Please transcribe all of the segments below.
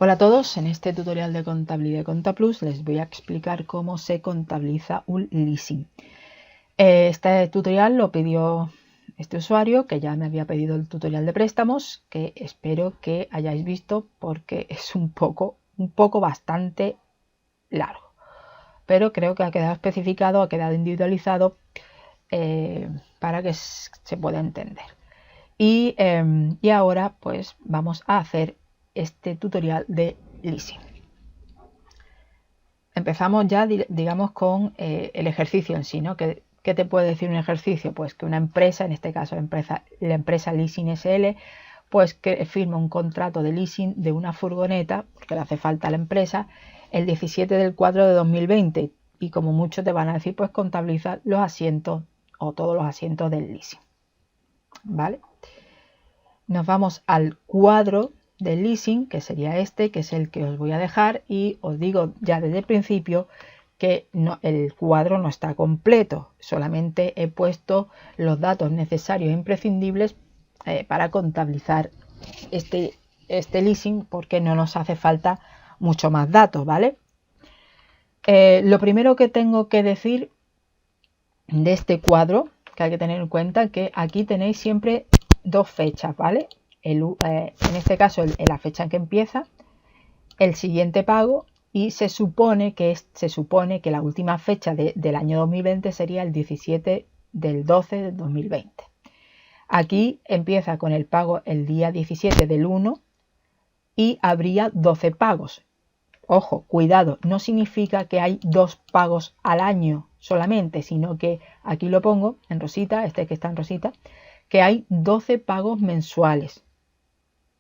Hola a todos, en este tutorial de contabilidad de Contaplus les voy a explicar cómo se contabiliza un leasing. Este tutorial lo pidió este usuario, que ya me había pedido el tutorial de préstamos, que espero que hayáis visto porque es un poco bastante largo. Pero creo que ha quedado especificado, ha quedado individualizado para que se pueda entender. Y ahora pues vamos a hacer este tutorial de leasing. Empezamos ya, digamos, con el ejercicio en sí, ¿no? ¿Qué te puede decir un ejercicio? Pues que una empresa, en este caso la empresa Leasing SL, pues que firma un contrato de leasing de una furgoneta, porque le hace falta a la empresa, el 17 del 4 de 2020. Y como muchos te van a decir, pues contabiliza los asientos o todos los asientos del leasing. ¿Vale? Nos vamos al cuadro del leasing, que sería este, que es el que os voy a dejar, y os digo ya desde el principio que el cuadro no está completo, solamente he puesto los datos necesarios e imprescindibles para contabilizar este leasing, porque no nos hace falta mucho más datos, ¿vale? Lo primero que tengo que decir de este cuadro, que hay que tener en cuenta, que aquí tenéis siempre dos fechas, ¿vale? En este caso la fecha en que empieza el siguiente pago, y se supone que la última fecha del año 2020 sería el 17 del 12 del 2020. Aquí empieza con el pago el día 17 del 1 y habría 12 pagos. Ojo, cuidado, no significa que hay 2 pagos al año solamente, sino que aquí lo pongo en rosita, este que está en rosita, que hay 12 pagos mensuales.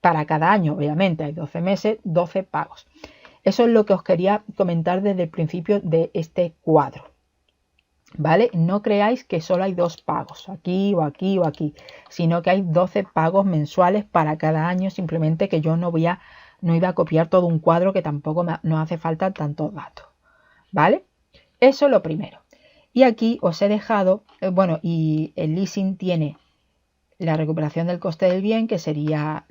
Para cada año, obviamente, hay 12 meses, 12 pagos. Eso es lo que os quería comentar desde el principio de este cuadro. ¿Vale? No creáis que solo hay 2 pagos, aquí o aquí o aquí, sino que hay 12 pagos mensuales para cada año, simplemente que yo no iba a copiar todo un cuadro, que tampoco no hace falta tantos datos. ¿Vale? Eso es lo primero. Y aquí os he dejado, bueno, y el leasing tiene la recuperación del coste del bien, que sería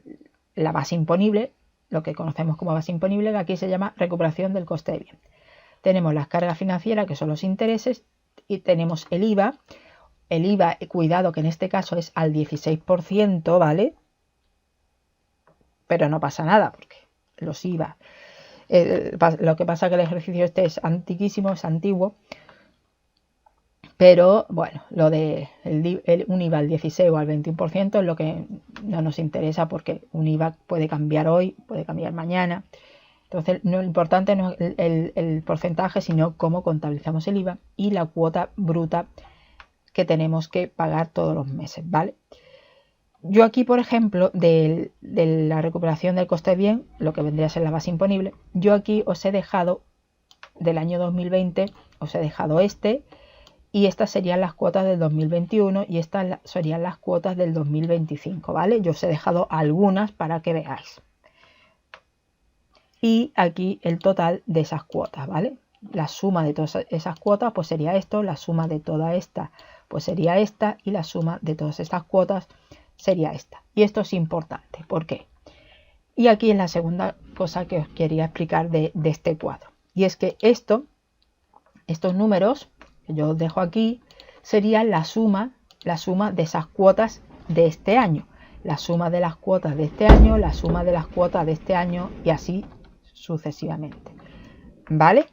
la base imponible, lo que conocemos como base imponible, que aquí se llama recuperación del coste del bien. Tenemos las cargas financieras, que son los intereses, y tenemos el IVA. El IVA, cuidado que en este caso es al 16%, ¿vale? Pero no pasa nada, porque los IVA, lo que pasa que el ejercicio este es antiquísimo, es antiguo, pero bueno, lo de un IVA al 16 o al 21% es lo que no nos interesa, porque un IVA puede cambiar hoy, puede cambiar mañana. Entonces, lo importante no es el porcentaje, sino cómo contabilizamos el IVA y la cuota bruta que tenemos que pagar todos los meses, ¿vale? Yo aquí, por ejemplo, de la recuperación del coste de bien, lo que vendría a ser la base imponible, yo aquí os he dejado del año 2020, os he dejado y estas serían las cuotas del 2021 y estas serían las cuotas del 2025, ¿vale? Yo os he dejado algunas para que veáis. Y aquí el total de esas cuotas, ¿vale? La suma de todas esas cuotas pues sería esto, la suma de toda esta pues sería esta, y la suma de todas estas cuotas sería esta. Y esto es importante, ¿por qué? Y aquí es la segunda cosa que os quería explicar de este cuadro, y es que estos números que yo os dejo aquí serían la suma de esas cuotas de este año, la suma de las cuotas de este año, la suma de las cuotas de este año, y así sucesivamente. ¿Vale?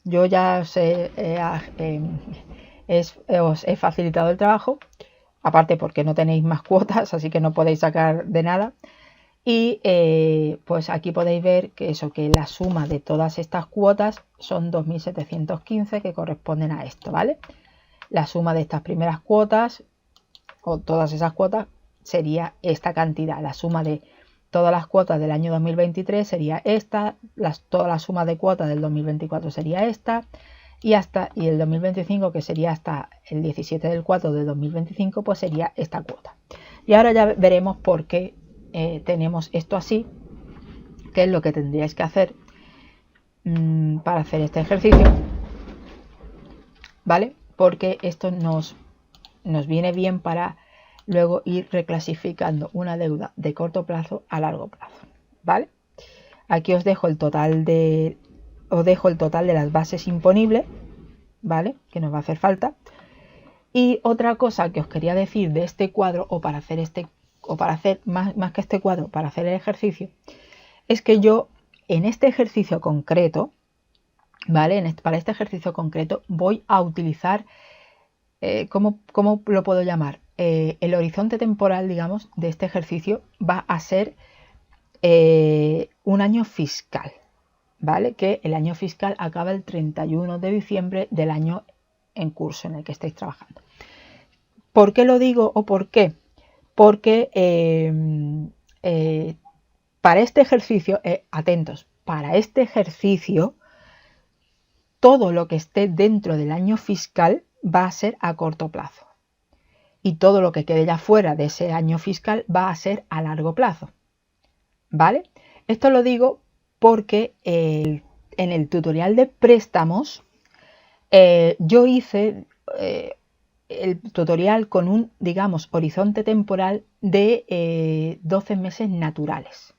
Yo ya os he facilitado el trabajo, aparte porque no tenéis más cuotas, así que no podéis sacar de nada. Y pues aquí podéis ver que la suma de todas estas cuotas son 2.715, que corresponden a esto, ¿vale? La suma de estas primeras cuotas, o todas esas cuotas, sería esta cantidad. La suma de todas las cuotas del año 2023 sería esta, toda la suma de cuotas del 2024 sería esta, y el 2025, que sería hasta el 17 del 4 de 2025, pues sería esta cuota. Y ahora ya veremos por qué tenemos esto así, qué es lo que tendríais que hacer para hacer este ejercicio, ¿vale? Porque esto nos viene bien para luego ir reclasificando una deuda de corto plazo a largo plazo, ¿vale? Aquí os dejo el total de las bases imponibles, ¿vale? Que nos va a hacer falta. Y otra cosa que os quería decir de este cuadro, o para hacer más que este cuadro, para hacer el ejercicio, es que yo en este ejercicio concreto, ¿vale? Para este ejercicio concreto voy a utilizar, ¿cómo lo puedo llamar? El horizonte temporal, digamos, de este ejercicio va a ser un año fiscal, ¿vale? Que el año fiscal acaba el 31 de diciembre del año en curso en el que estáis trabajando. ¿Por qué lo digo o por qué? Porque para este ejercicio, atentos, para este ejercicio, todo lo que esté dentro del año fiscal va a ser a corto plazo. Y todo lo que quede ya fuera de ese año fiscal va a ser a largo plazo. ¿Vale? Esto lo digo porque en el tutorial de préstamos yo hice el tutorial con un, digamos, horizonte temporal de 12 meses naturales.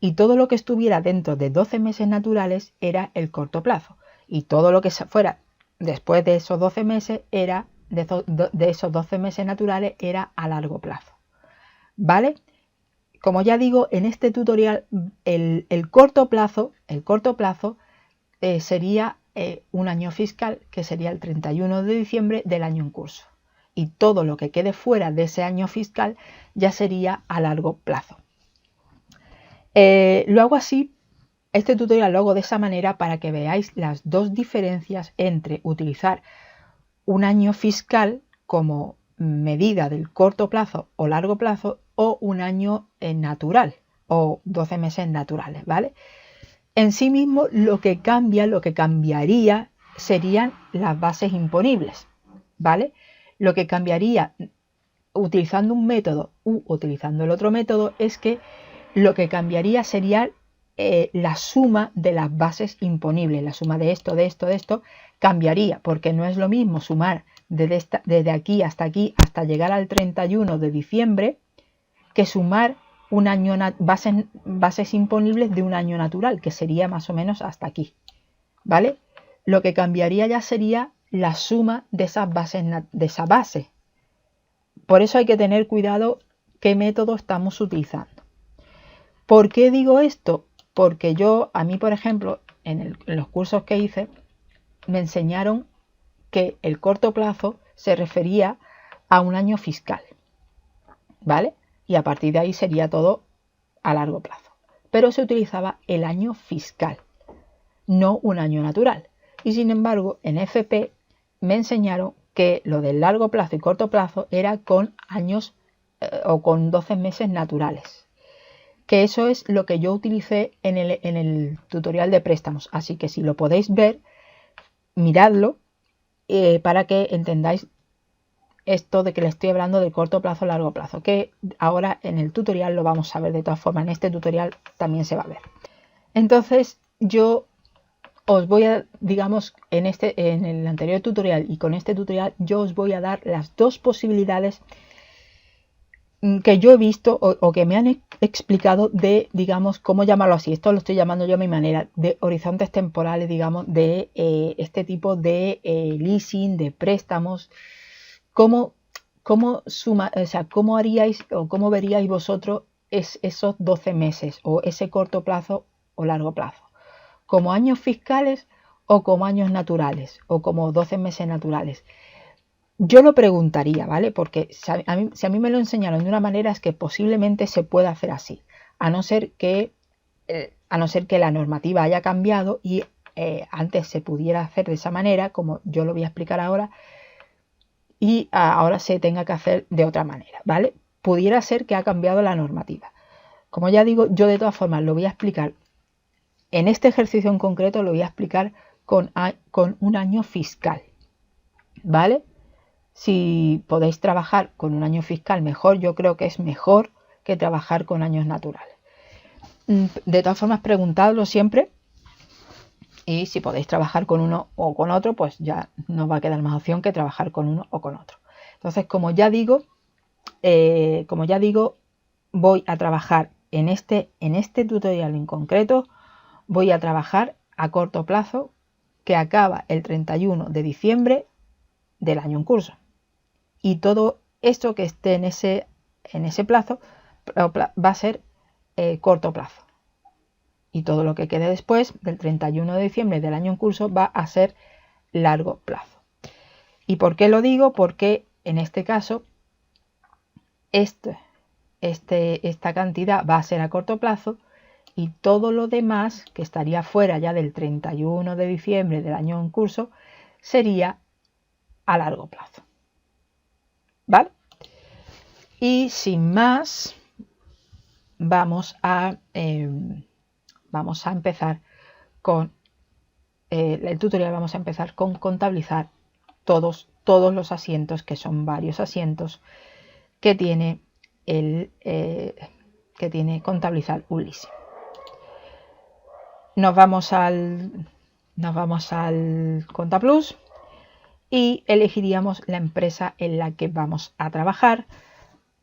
Y todo lo que estuviera dentro de 12 meses naturales era el corto plazo. Y todo lo que fuera después de esos 12 meses era de esos 12 meses naturales era a largo plazo. ¿Vale? Como ya digo, en este tutorial el corto plazo sería un año fiscal, que sería el 31 de diciembre del año en curso. Y todo lo que quede fuera de ese año fiscal ya sería a largo plazo. Lo hago así, este tutorial lo hago de esa manera para que veáis las dos diferencias entre utilizar un año fiscal como medida del corto plazo o largo plazo o un año natural o 12 meses naturales, ¿vale? En sí mismo lo que cambiaría serían las bases imponibles, ¿vale? Lo que cambiaría utilizando un método u utilizando el otro método es que lo que cambiaría sería la suma de las bases imponibles, la suma de esto, de esto, de esto, cambiaría, porque no es lo mismo sumar desde aquí, hasta llegar al 31 de diciembre, que sumar un año bases imponibles de un año natural, que sería más o menos hasta aquí, ¿vale? Lo que cambiaría ya sería la suma de esas bases, de esa base. Por eso hay que tener cuidado qué método estamos utilizando. ¿Por qué digo esto? Porque a mí, por ejemplo, en los cursos que hice, me enseñaron que el corto plazo se refería a un año fiscal, ¿vale? Y a partir de ahí sería todo a largo plazo. Pero se utilizaba el año fiscal, no un año natural. Y sin embargo, en FP me enseñaron que lo del largo plazo y corto plazo era con años o con 12 meses naturales. Que eso es lo que yo utilicé en el tutorial de préstamos. Así que si lo podéis ver, miradlo para que entendáis esto de que le estoy hablando del corto plazo o largo plazo, que ahora en el tutorial lo vamos a ver. De todas formas, en este tutorial también se va a ver. Entonces yo os voy a, digamos, en el anterior tutorial y con este tutorial yo os voy a dar las dos posibilidades que yo he visto o que me han explicado de, digamos, cómo llamarlo así. Esto lo estoy llamando yo a mi manera, de horizontes temporales, digamos, de este tipo de leasing, de préstamos. ¿Cómo haríais o cómo veríais vosotros esos 12 meses o ese corto plazo o largo plazo? ¿Como años fiscales o como años naturales o como 12 meses naturales? Yo lo preguntaría, ¿vale? Porque si a mí me lo enseñaron de una manera, es que posiblemente se pueda hacer así, a no ser que la normativa haya cambiado y antes se pudiera hacer de esa manera, como yo lo voy a explicar ahora, y ahora se tenga que hacer de otra manera, ¿vale? Pudiera ser que ha cambiado la normativa. Como ya digo, yo de todas formas lo voy a explicar, en este ejercicio en concreto lo voy a explicar con un año fiscal, ¿vale? Si podéis trabajar con un año fiscal mejor, yo creo que es mejor que trabajar con años naturales. De todas formas, preguntadlo siempre y si podéis trabajar con uno o con otro, pues ya no va a quedar más opción que trabajar con uno o con otro. Entonces, como ya digo, voy a trabajar en este tutorial en concreto voy a trabajar a corto plazo que acaba el 31 de diciembre del año en curso. Y todo esto que esté en ese plazo va a ser corto plazo. Y todo lo que quede después del 31 de diciembre del año en curso va a ser largo plazo. ¿Y por qué lo digo? Porque en este caso esta cantidad va a ser a corto plazo y todo lo demás que estaría fuera ya del 31 de diciembre del año en curso sería a largo plazo. ¿Vale? Y sin más, vamos a empezar con el tutorial. Vamos a empezar con contabilizar todos los asientos, que son varios asientos que tiene contabilizar un leasing. Nos vamos al ContaPlus y elegiríamos la empresa en la que vamos a trabajar.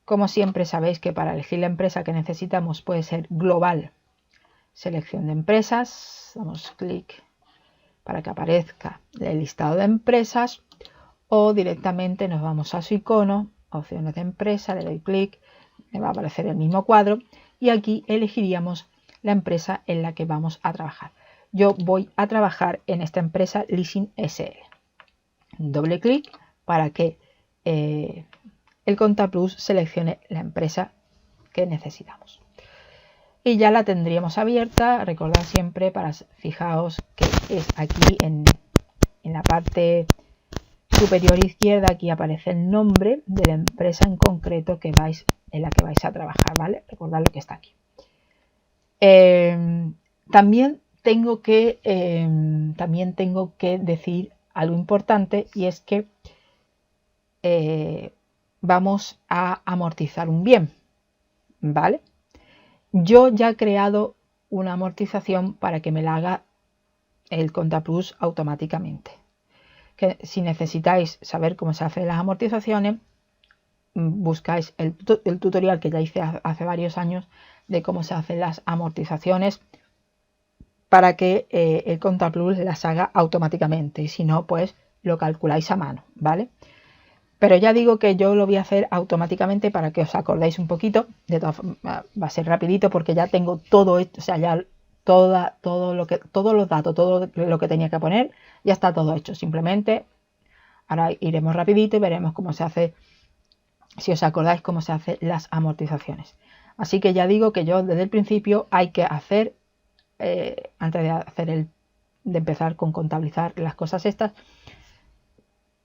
Como siempre sabéis que para elegir la empresa que necesitamos puede ser global. Selección de empresas, damos clic para que aparezca el listado de empresas o directamente nos vamos a su icono, opciones de empresa, le doy clic, me va a aparecer el mismo cuadro y aquí elegiríamos la empresa en la que vamos a trabajar. Yo voy a trabajar en esta empresa Leasing SL. Doble clic para que el ContaPlus seleccione la empresa que necesitamos. Y ya la tendríamos abierta. Recordad siempre, fijaos que es aquí en la parte superior izquierda, aquí aparece el nombre de la empresa en concreto en la que vais a trabajar, ¿vale? Recordad lo que está aquí. También tengo que decir algo importante y es que vamos a amortizar un bien, ¿vale? Yo ya he creado una amortización para que me la haga el ContaPlus automáticamente. Que si necesitáis saber cómo se hacen las amortizaciones, buscáis el tutorial que ya hice hace varios años de cómo se hacen las amortizaciones para que el ContaPlus las haga automáticamente y si no, pues lo calculáis a mano, ¿vale? Pero ya digo que yo lo voy a hacer automáticamente para que os acordéis un poquito. De todas formas, va a ser rapidito porque ya tengo todo esto, o sea, ya todos los datos, todo lo que tenía que poner, ya está todo hecho. Simplemente ahora iremos rapidito y veremos cómo se hace, si os acordáis cómo se hacen las amortizaciones. Así que ya digo que yo desde el principio hay que hacer, antes de empezar con contabilizar las cosas estas,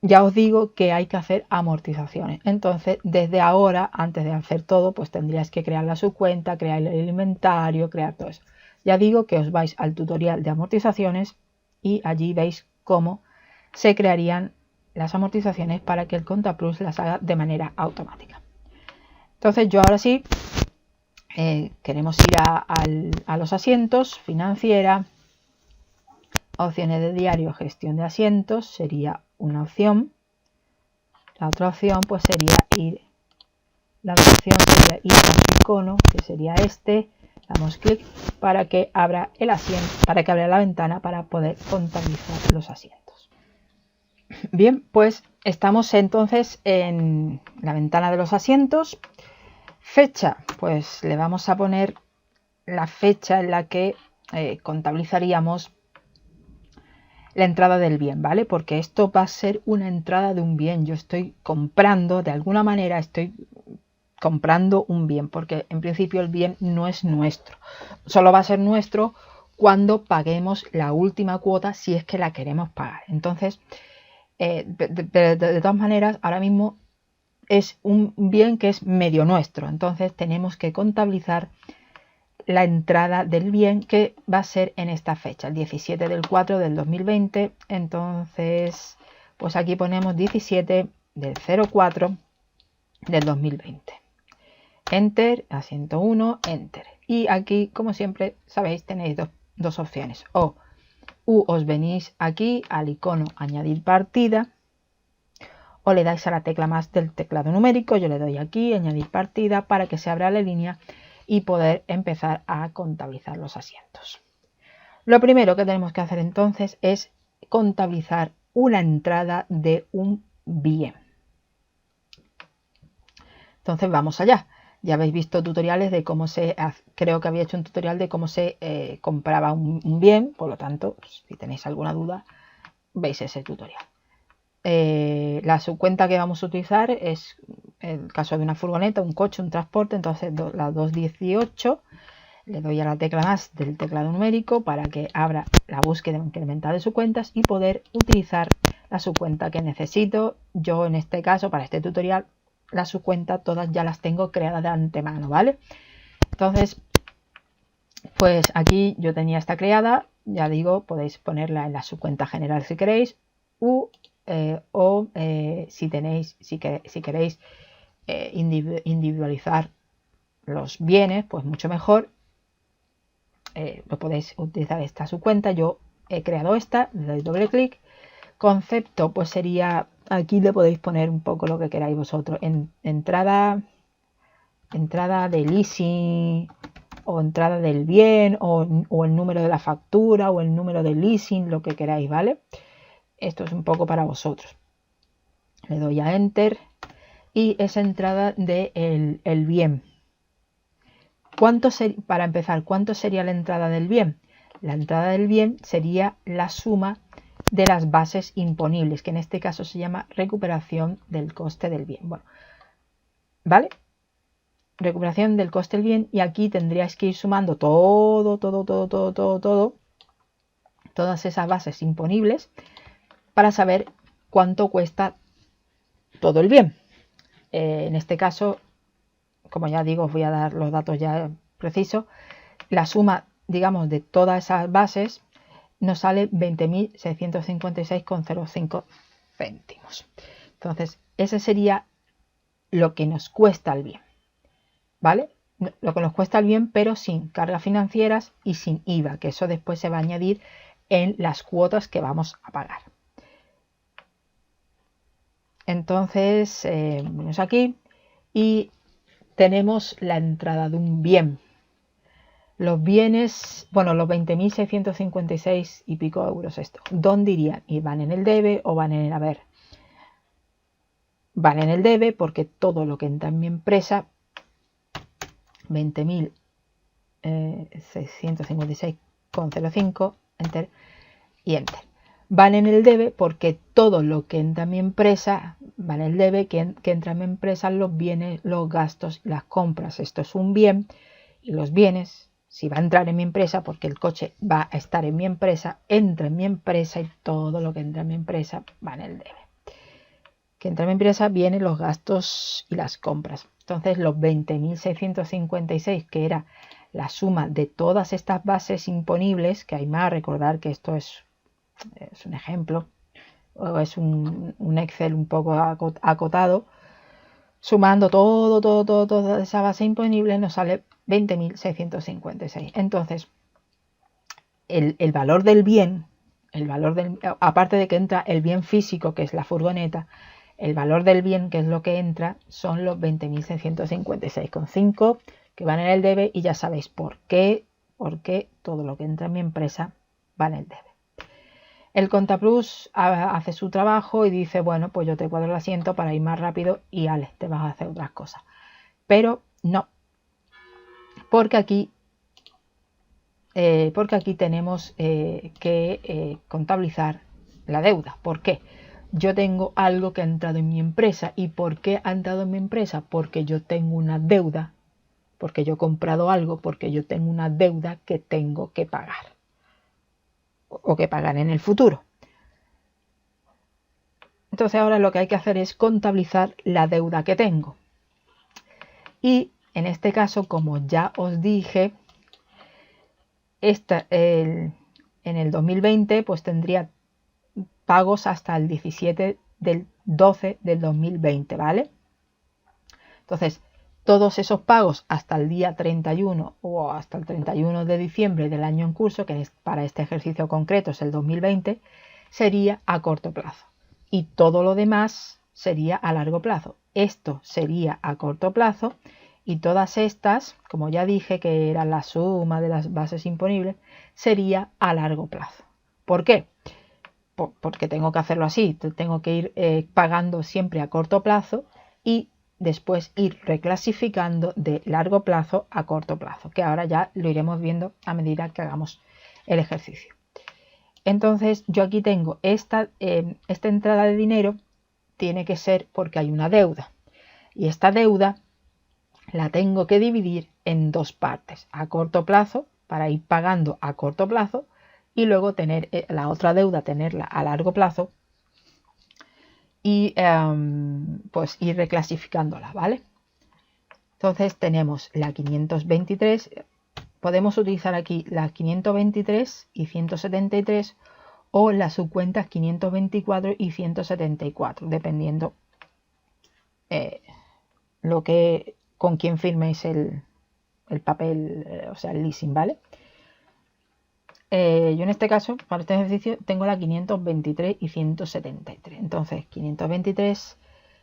ya os digo que hay que hacer amortizaciones. Entonces, desde ahora, antes de hacer todo, pues tendríais que crear la subcuenta, crear el inventario, crear todo eso. Ya digo que os vais al tutorial de amortizaciones y allí veis cómo se crearían las amortizaciones para que el ContaPlus las haga de manera automática. Entonces, yo ahora sí, queremos ir a los asientos, financiera, opciones de diario, gestión de asientos, sería una opción. La otra opción pues sería ir a su icono, que sería este. Damos clic para que abra el asiento, para que abra la ventana para poder contabilizar los asientos. Bien, pues estamos entonces en la ventana de los asientos. Fecha, pues le vamos a poner la fecha en la que contabilizaríamos la entrada del bien, ¿vale? Porque esto va a ser una entrada de un bien. Yo estoy comprando, de alguna manera estoy comprando un bien, porque en principio el bien no es nuestro. Solo va a ser nuestro cuando paguemos la última cuota, si es que la queremos pagar. Entonces, de todas maneras, ahora mismo es un bien que es medio nuestro. Entonces tenemos que contabilizar la entrada del bien, que va a ser en esta fecha, el 17 del 4 del 2020. Entonces, pues aquí ponemos 17 del 04 del 2020. Enter, asiento 1, Enter. Y aquí, como siempre, sabéis, tenéis dos opciones. O os venís aquí al icono añadir partida, o le dais a la tecla más del teclado numérico. Yo le doy aquí, añadir partida, para que se abra la línea y poder empezar a contabilizar los asientos. Lo primero que tenemos que hacer entonces es contabilizar una entrada de un bien. Entonces vamos allá. Ya habéis visto tutoriales de cómo creo que había hecho un tutorial de cómo se compraba un bien, por lo tanto, si tenéis alguna duda, veis ese tutorial. La subcuenta que vamos a utilizar es el caso de una furgoneta, un coche, un transporte, entonces la 218, le doy a la tecla más del teclado numérico para que abra la búsqueda incremental de subcuentas y poder utilizar la subcuenta que necesito. Yo en este caso, para este tutorial, la subcuenta todas ya las tengo creadas de antemano, ¿vale? Entonces, pues aquí yo tenía esta creada, ya digo, podéis ponerla en la subcuenta general si queréis, si queréis individualizar los bienes, pues mucho mejor. Lo podéis utilizar esta subcuenta. Yo he creado esta, le doy doble clic. Concepto, pues sería, aquí le podéis poner un poco lo que queráis vosotros. Entrada de leasing, o entrada del bien, o el número de la factura, o el número del leasing, lo que queráis, ¿vale? Esto es un poco para vosotros. Le doy a Enter y esa entrada del el bien. Para empezar, ¿cuánto sería la entrada del bien? La entrada del bien sería la suma de las bases imponibles, que en este caso se llama recuperación del coste del bien. Bueno, ¿vale? Recuperación del coste del bien, y aquí tendríais que ir sumando todas esas bases imponibles para saber cuánto cuesta todo el bien. En este caso, como ya digo, os voy a dar los datos ya precisos. La suma, digamos, de todas esas bases nos sale 20.656,05 céntimos. Entonces, ese sería lo que nos cuesta el bien, ¿vale? Lo que nos cuesta el bien, pero sin cargas financieras y sin IVA, que eso después se va a añadir en las cuotas que vamos a pagar. Entonces, venimos aquí y tenemos la entrada de un bien. Los bienes, bueno, los 20.656 y pico euros esto, ¿dónde irían? ¿Y van en el debe o van en el haber? Van en el debe porque todo lo que entra en mi empresa, 20.656,05, enter y enter. Van en el debe porque todo lo que entra en mi empresa, va en el debe que entra en mi empresa, los bienes, los gastos, las compras. Esto es un bien y los bienes, si va a entrar en mi empresa, porque el coche va a estar en mi empresa, entra en mi empresa y todo lo que entra en mi empresa va en el debe. Que entra en mi empresa vienen los gastos y las compras. Entonces los 20.656, que era la suma de todas estas bases imponibles, que hay más, recordar que esto es un ejemplo, o es un Excel un poco acotado, sumando toda esa base imponible nos sale 20.656. Entonces, el valor del bien, aparte de que entra el bien físico, que es la furgoneta, el valor del bien, que es lo que entra, son los 20.656,5 que van en el debe, y ya sabéis por qué todo lo que entra en mi empresa va en el debe. El Contaplus hace su trabajo y dice, bueno, pues yo te cuadro el asiento para ir más rápido y Ale, te vas a hacer otras cosas. Pero no, porque aquí tenemos que contabilizar la deuda. ¿Por qué? Yo tengo algo que ha entrado en mi empresa. ¿Y por qué ha entrado en mi empresa? Porque yo tengo una deuda, porque yo he comprado algo, porque yo tengo una deuda que tengo que pagar o que pagar en el futuro. Entonces ahora lo que hay que hacer es contabilizar la deuda que tengo. Y en este caso, como ya os dije, en el 2020 pues tendría pagos hasta el 17 del 12 del 2020, ¿vale? Entonces, todos esos pagos hasta el día 31 o hasta el 31 de diciembre del año en curso, que para este ejercicio concreto es el 2020, sería a corto plazo. Y todo lo demás sería a largo plazo. Esto sería a corto plazo, y todas estas, como ya dije que era la suma de las bases imponibles, sería a largo plazo. ¿Por qué? Porque tengo que hacerlo así, tengo que ir pagando siempre a corto plazo y después ir reclasificando de largo plazo a corto plazo, que ahora ya lo iremos viendo a medida que hagamos el ejercicio. Entonces yo aquí tengo esta entrada de dinero, tiene que ser porque hay una deuda, y esta deuda la tengo que dividir en dos partes, a corto plazo, para ir pagando a corto plazo, y luego tener la otra deuda, tenerla a largo plazo, y pues ir reclasificándola, ¿vale? Entonces tenemos la 523, podemos utilizar aquí las 523 y 173 o las subcuentas 524 y 174, dependiendo con quién firméis el papel, o sea, el leasing, ¿vale? Yo en este caso, para este ejercicio, tengo la 523 y 173. Entonces, 523,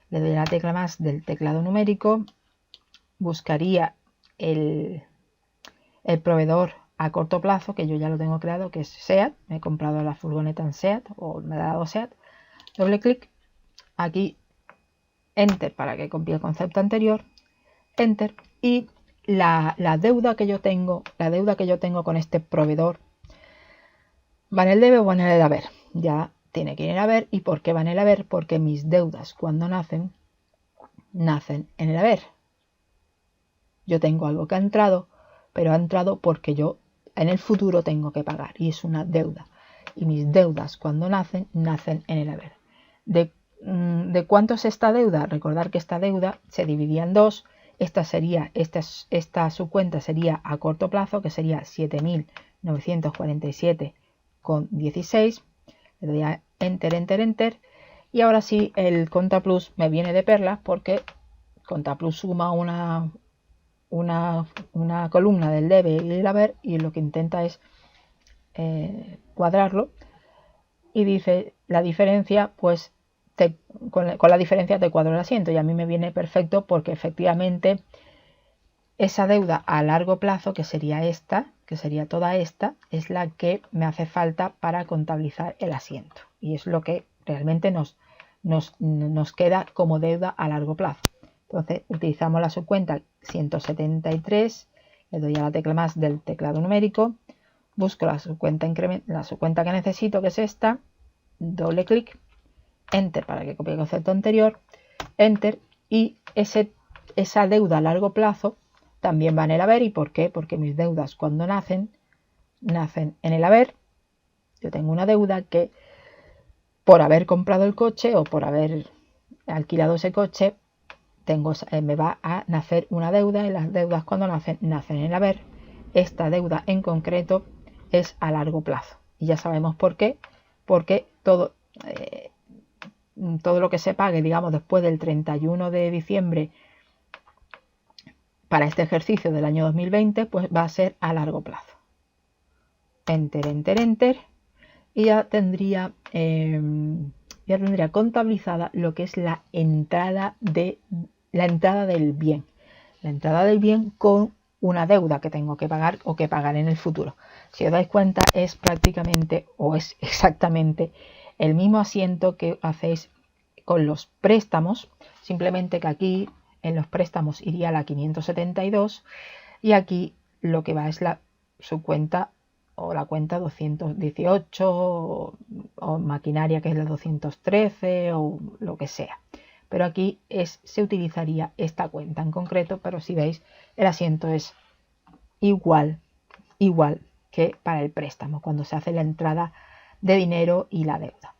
le doy la tecla más del teclado numérico, buscaría el proveedor a corto plazo, que yo ya lo tengo creado, que es SEAT. Me he comprado la furgoneta en SEAT, o me ha dado SEAT. Doble clic, aquí, Enter para que copie el concepto anterior, Enter, y la deuda que yo tengo con este proveedor, ¿va en el debe o va en el haber? Ya tiene que ir en el haber. ¿Y por qué va en el haber? Porque mis deudas cuando nacen en el haber. Yo tengo algo que ha entrado, pero ha entrado porque yo en el futuro tengo que pagar y es una deuda. Y mis deudas cuando nacen en el haber. ¿De cuánto es esta deuda? Recordar que esta deuda se dividía en dos. Esta subcuenta sería a corto plazo, que sería 7.947,16. Le doy a Enter, Enter, Enter. Y ahora sí, el Contaplus me viene de perlas porque Contaplus suma una columna del debe y el haber, y lo que intenta es cuadrarlo, y dice la diferencia, pues con la diferencia te cuadro el asiento, y a mí me viene perfecto porque efectivamente esa deuda a largo plazo, que sería esta, que sería toda esta, es la que me hace falta para contabilizar el asiento, y es lo que realmente nos queda como deuda a largo plazo. Entonces utilizamos la subcuenta 173, le doy a la tecla más del teclado numérico, busco la subcuenta que necesito, que es esta, doble clic, Enter para que copie el concepto anterior, Enter, y esa deuda a largo plazo también va en el haber. ¿Y por qué? Porque mis deudas cuando nacen en el haber. Yo tengo una deuda que por haber comprado el coche o por haber alquilado ese coche, me va a nacer una deuda, y las deudas cuando nacen en el haber. Esta deuda en concreto es a largo plazo, y ya sabemos por qué, porque todo lo que se pague, digamos, después del 31 de diciembre para este ejercicio del año 2020, pues va a ser a largo plazo. Enter, Enter, Enter, y ya tendría contabilizada lo que es la entrada del bien. La entrada del bien con una deuda que tengo que pagar o que pagar en el futuro. Si os dais cuenta, es prácticamente o es exactamente el mismo asiento que hacéis con los préstamos, simplemente que aquí en los préstamos iría la 572 y aquí lo que va es la subcuenta o la cuenta 218 o maquinaria, que es la 213 o lo que sea. Pero aquí se utilizaría esta cuenta en concreto, pero si veis, el asiento es igual que para el préstamo, cuando se hace la entrada de dinero y la deuda.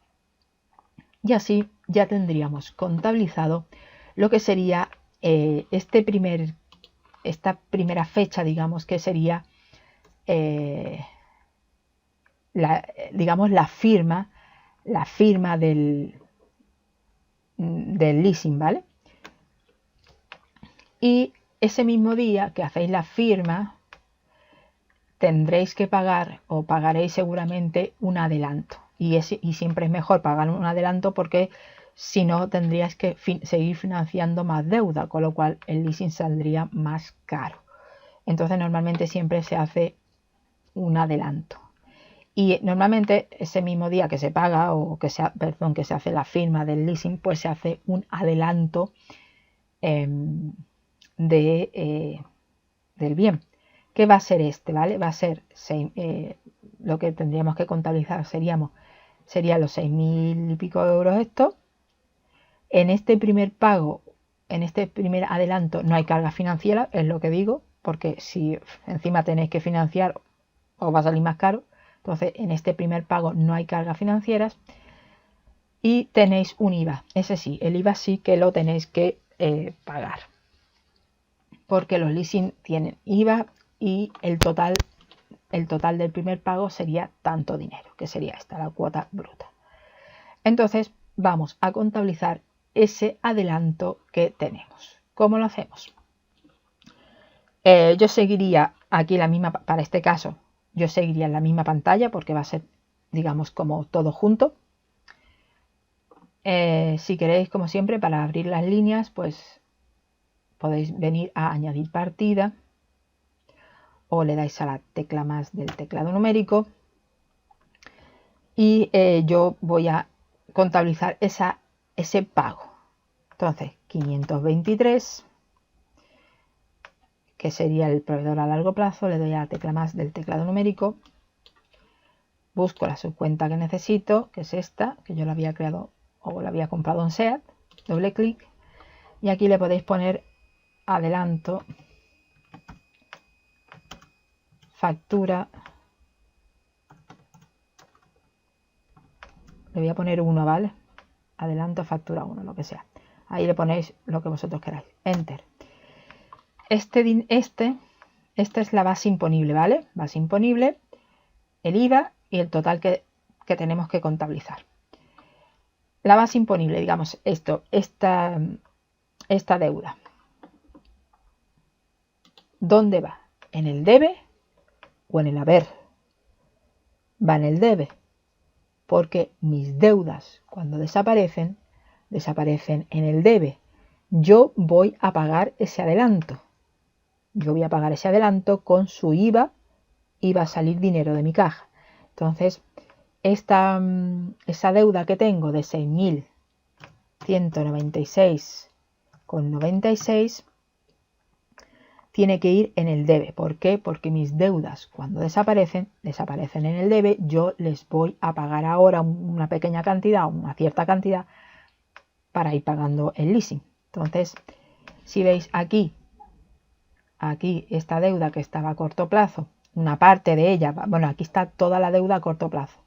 Y así ya tendríamos contabilizado lo que sería esta primera fecha, digamos, que sería la firma del leasing, ¿vale? Y ese mismo día que hacéis la firma, tendréis que pagar o pagaréis seguramente un adelanto. Y siempre es mejor pagar un adelanto, porque si no tendríais que seguir financiando más deuda, con lo cual el leasing saldría más caro. Entonces normalmente siempre se hace un adelanto. Y normalmente ese mismo día que se paga o que se hace la firma del leasing, pues se hace un adelanto del bien. ¿Qué va a ser este? ¿Vale? Va a ser lo que tendríamos que contabilizar serían los 6.000 y pico euros esto. En este primer pago, en este primer adelanto no hay carga financiera, es lo que digo, porque si encima tenéis que financiar os va a salir más caro. Entonces en este primer pago no hay cargas financieras y tenéis un IVA. Ese sí, el IVA sí que lo tenéis que pagar, porque los leasing tienen IVA y el total del primer pago sería tanto dinero, que sería esta, la cuota bruta. Entonces vamos a contabilizar ese adelanto que tenemos. ¿Cómo lo hacemos? Yo seguiría aquí la misma, para este caso, yo seguiría en la misma pantalla porque va a ser, digamos, como todo junto. Si queréis, como siempre, para abrir las líneas, pues podéis venir a añadir partida o le dais a la tecla más del teclado numérico y yo voy a contabilizar ese pago. Entonces 523, que sería el proveedor a largo plazo, le doy a la tecla más del teclado numérico, busco la subcuenta que necesito, que es esta, que yo la había creado o la había comprado en SEAT, doble clic y aquí le podéis poner adelanto, factura, le voy a poner 1, ¿vale? Adelanto, factura 1, lo que sea. Ahí le ponéis lo que vosotros queráis. Enter. Esta es la base imponible, ¿vale? Base imponible, el IVA y el total que tenemos que contabilizar. La base imponible, digamos, esta deuda. ¿Dónde va? ¿En el debe o en el haber? Va en el debe, porque mis deudas, cuando desaparecen en el debe. Yo voy a pagar ese adelanto. Yo voy a pagar ese adelanto con su IVA y va a salir dinero de mi caja. Entonces, esa deuda que tengo de 6.196,96 tiene que ir en el debe. ¿Por qué? Porque mis deudas, cuando desaparecen en el debe. Yo les voy a pagar ahora una pequeña cantidad, una cierta cantidad, para ir pagando el leasing. Entonces, si veis aquí esta deuda que estaba a corto plazo, una parte de ella, bueno, aquí está toda la deuda a corto plazo,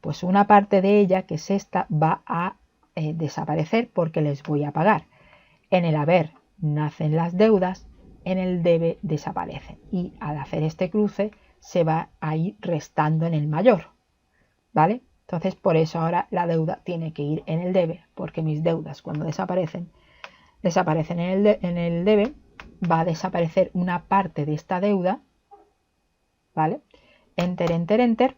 pues una parte de ella, que es esta, va a desaparecer porque les voy a pagar. En el haber nacen las deudas, en el debe desaparecen y al hacer este cruce se va a ir restando en el mayor, ¿vale? Entonces por eso ahora la deuda tiene que ir en el debe, porque mis deudas cuando desaparecen en el debe, va a desaparecer una parte de esta deuda, ¿vale? Enter, enter, enter.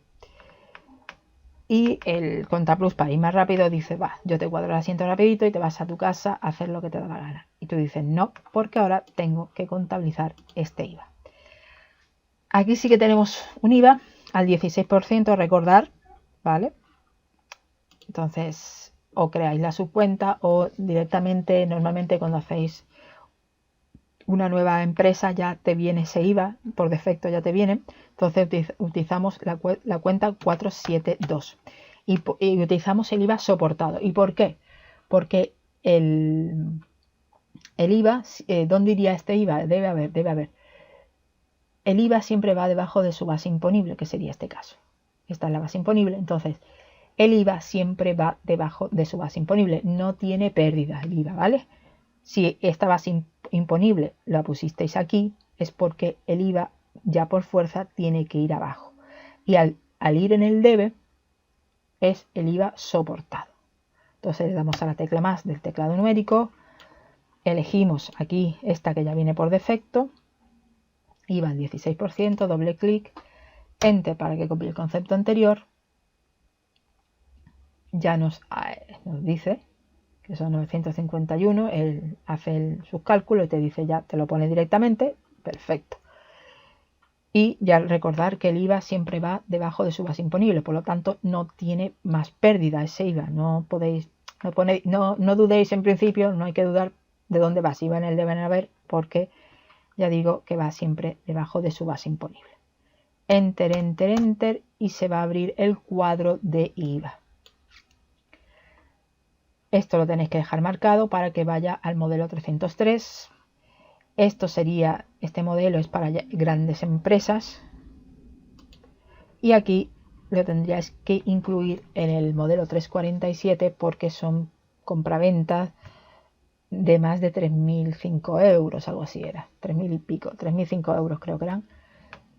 Y el Contaplus, para ir más rápido, dice, va, yo te cuadro el asiento rapidito y te vas a tu casa a hacer lo que te da la gana. Y tú dices, no, porque ahora tengo que contabilizar este IVA. Aquí sí que tenemos un IVA al 16%, recordar, ¿vale? Entonces, o creáis la subcuenta o directamente, normalmente cuando hacéis una nueva empresa ya te viene ese IVA, por defecto ya te viene. Entonces utilizamos la cuenta 472 y utilizamos el IVA soportado. ¿Y por qué? Porque el IVA, ¿dónde iría este IVA? Debe haber. El IVA siempre va debajo de su base imponible, que sería este caso. Esta es la base imponible. Entonces, el IVA siempre va debajo de su base imponible. No tiene pérdida el IVA, ¿vale? Si esta base imponible la pusisteis aquí, es porque el IVA ya por fuerza tiene que ir abajo. Y al ir en el debe, es el IVA soportado. Entonces le damos a la tecla más del teclado numérico, elegimos aquí esta que ya viene por defecto, IVA al 16%, doble clic, enter para que copie el concepto anterior. Ya nos dice que son 951, él hace sus cálculos y te dice ya, te lo pone directamente, perfecto. Y ya recordar que el IVA siempre va debajo de su base imponible, por lo tanto no tiene más pérdida ese IVA. No podéis, no dudéis en principio, no hay que dudar de dónde va, si va en el deben haber, porque ya digo que va siempre debajo de su base imponible. Enter, enter, enter y se va a abrir el cuadro de IVA. Esto lo tenéis que dejar marcado para que vaya al modelo 303. Este modelo es para grandes empresas y aquí lo tendríais que incluir en el modelo 347 porque son compraventas de más de 3.005 euros, algo así era, 3.000 y pico, 3.005 euros creo que eran.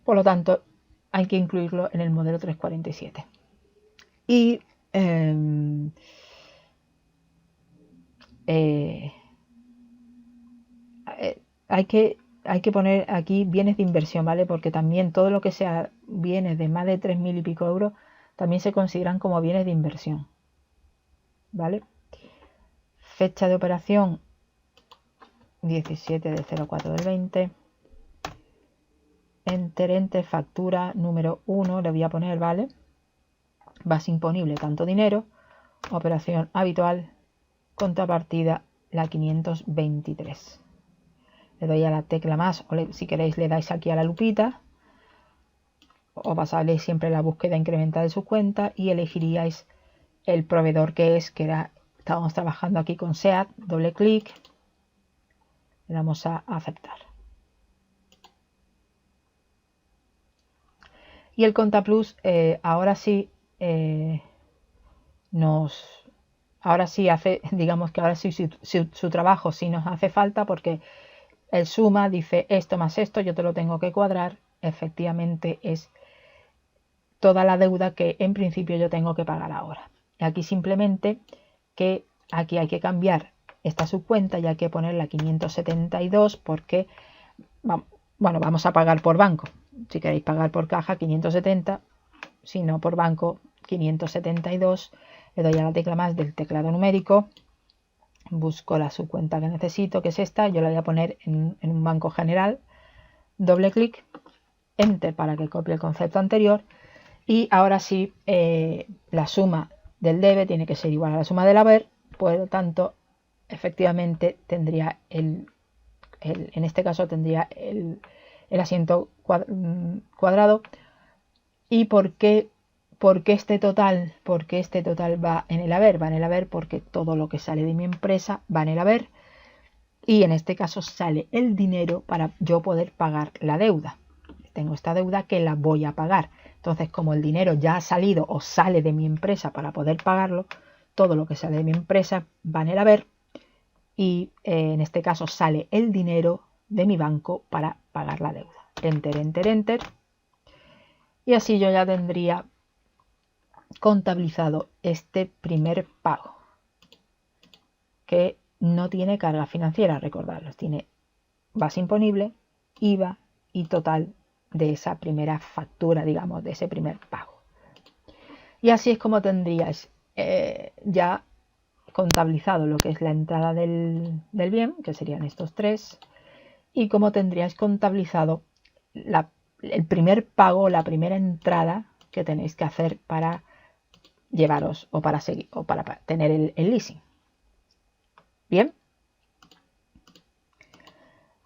Por lo tanto, hay que incluirlo en el modelo 347. Y hay que poner aquí bienes de inversión, ¿vale? Porque también todo lo que sea bienes de más de 3.000 y pico euros también se consideran como bienes de inversión, ¿vale? Fecha de operación 17 de 04 del 20. Enter, factura número 1, le voy a poner, ¿vale? Base imponible, tanto dinero. Operación habitual, contrapartida, la 523. Le doy a la tecla más, o si queréis le dais aquí a la lupita. Os va a salir siempre la búsqueda incremental de su cuenta y elegiríais el proveedor que estábamos trabajando aquí con SEAT, doble clic, le damos a aceptar. Y el Contaplus ahora sí hace, digamos que ahora sí su trabajo sí nos hace falta, porque el suma dice esto más esto, yo te lo tengo que cuadrar, efectivamente es toda la deuda que en principio yo tengo que pagar ahora. Y aquí simplemente que aquí hay que cambiar esta subcuenta y hay que poner la 572 porque vamos a pagar por banco. Si queréis pagar por caja 570, si no por banco 572. Le doy a la tecla más del teclado numérico, busco la subcuenta que necesito, que es esta, yo la voy a poner en un banco general, doble clic, enter para que copie el concepto anterior. Y ahora sí, la suma del debe tiene que ser igual a la suma del haber, por lo tanto, efectivamente tendría en este caso tendría el asiento cuadrado. ¿Y por qué este total? Porque este total va en el haber. Va en el haber porque todo lo que sale de mi empresa va en el haber. Y en este caso sale el dinero para yo poder pagar la deuda. Tengo esta deuda que la voy a pagar. Entonces, como el dinero ya ha salido o sale de mi empresa para poder pagarlo, todo lo que sale de mi empresa va en el haber. Y en este caso sale el dinero de mi banco para pagar la deuda. Enter, enter, enter. Y así yo ya tendría contabilizado este primer pago, que no tiene carga financiera, recordadlo, tiene base imponible, IVA y total de esa primera factura, digamos, de ese primer pago. Y así es como tendríais ya contabilizado lo que es la entrada del bien, que serían estos tres, y como tendríais contabilizado el primer pago, la primera entrada que tenéis que hacer para llevaros o para seguir o para tener el leasing. Bien.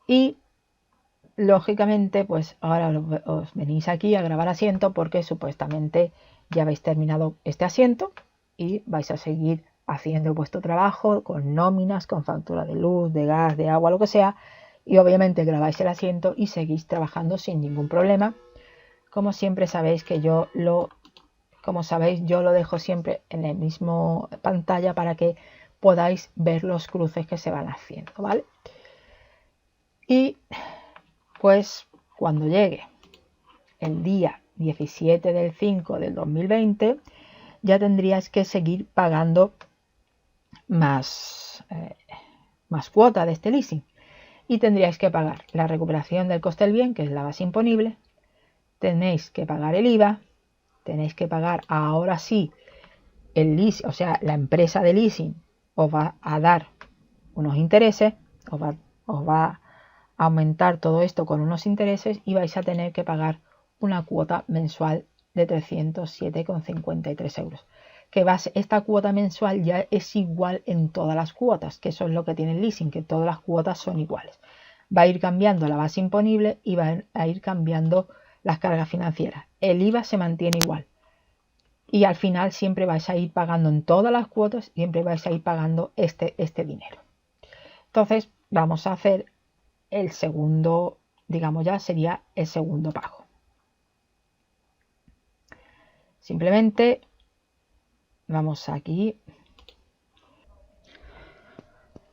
Y lógicamente, pues ahora os venís aquí a grabar asiento porque supuestamente ya habéis terminado este asiento y vais a seguir haciendo vuestro trabajo con nóminas, con factura de luz, de gas, de agua, lo que sea, y obviamente grabáis el asiento y seguís trabajando sin ningún problema. Como siempre sabéis que yo lo dejo siempre en la misma pantalla para que podáis ver los cruces que se van haciendo, ¿vale? Y pues cuando llegue el día 17 del 5 del 2020 ya tendrías que seguir pagando más cuota de este leasing y tendríais que pagar la recuperación del coste del bien, que es la base imponible, tenéis que pagar el IVA, tenéis que pagar ahora sí el leasing, o sea, la empresa de leasing os va a dar unos intereses, os va a aumentar todo esto con unos intereses y vais a tener que pagar una cuota mensual de 307,53 euros. Que esta cuota mensual ya es igual en todas las cuotas, que eso es lo que tiene el leasing, que todas las cuotas son iguales. Va a ir cambiando la base imponible y va a ir cambiando las cargas financieras. El IVA se mantiene igual. Y al final siempre vais a ir pagando en todas las cuotas, siempre vais a ir pagando este dinero. Entonces vamos a hacer el segundo, digamos ya sería el segundo pago. Simplemente vamos aquí.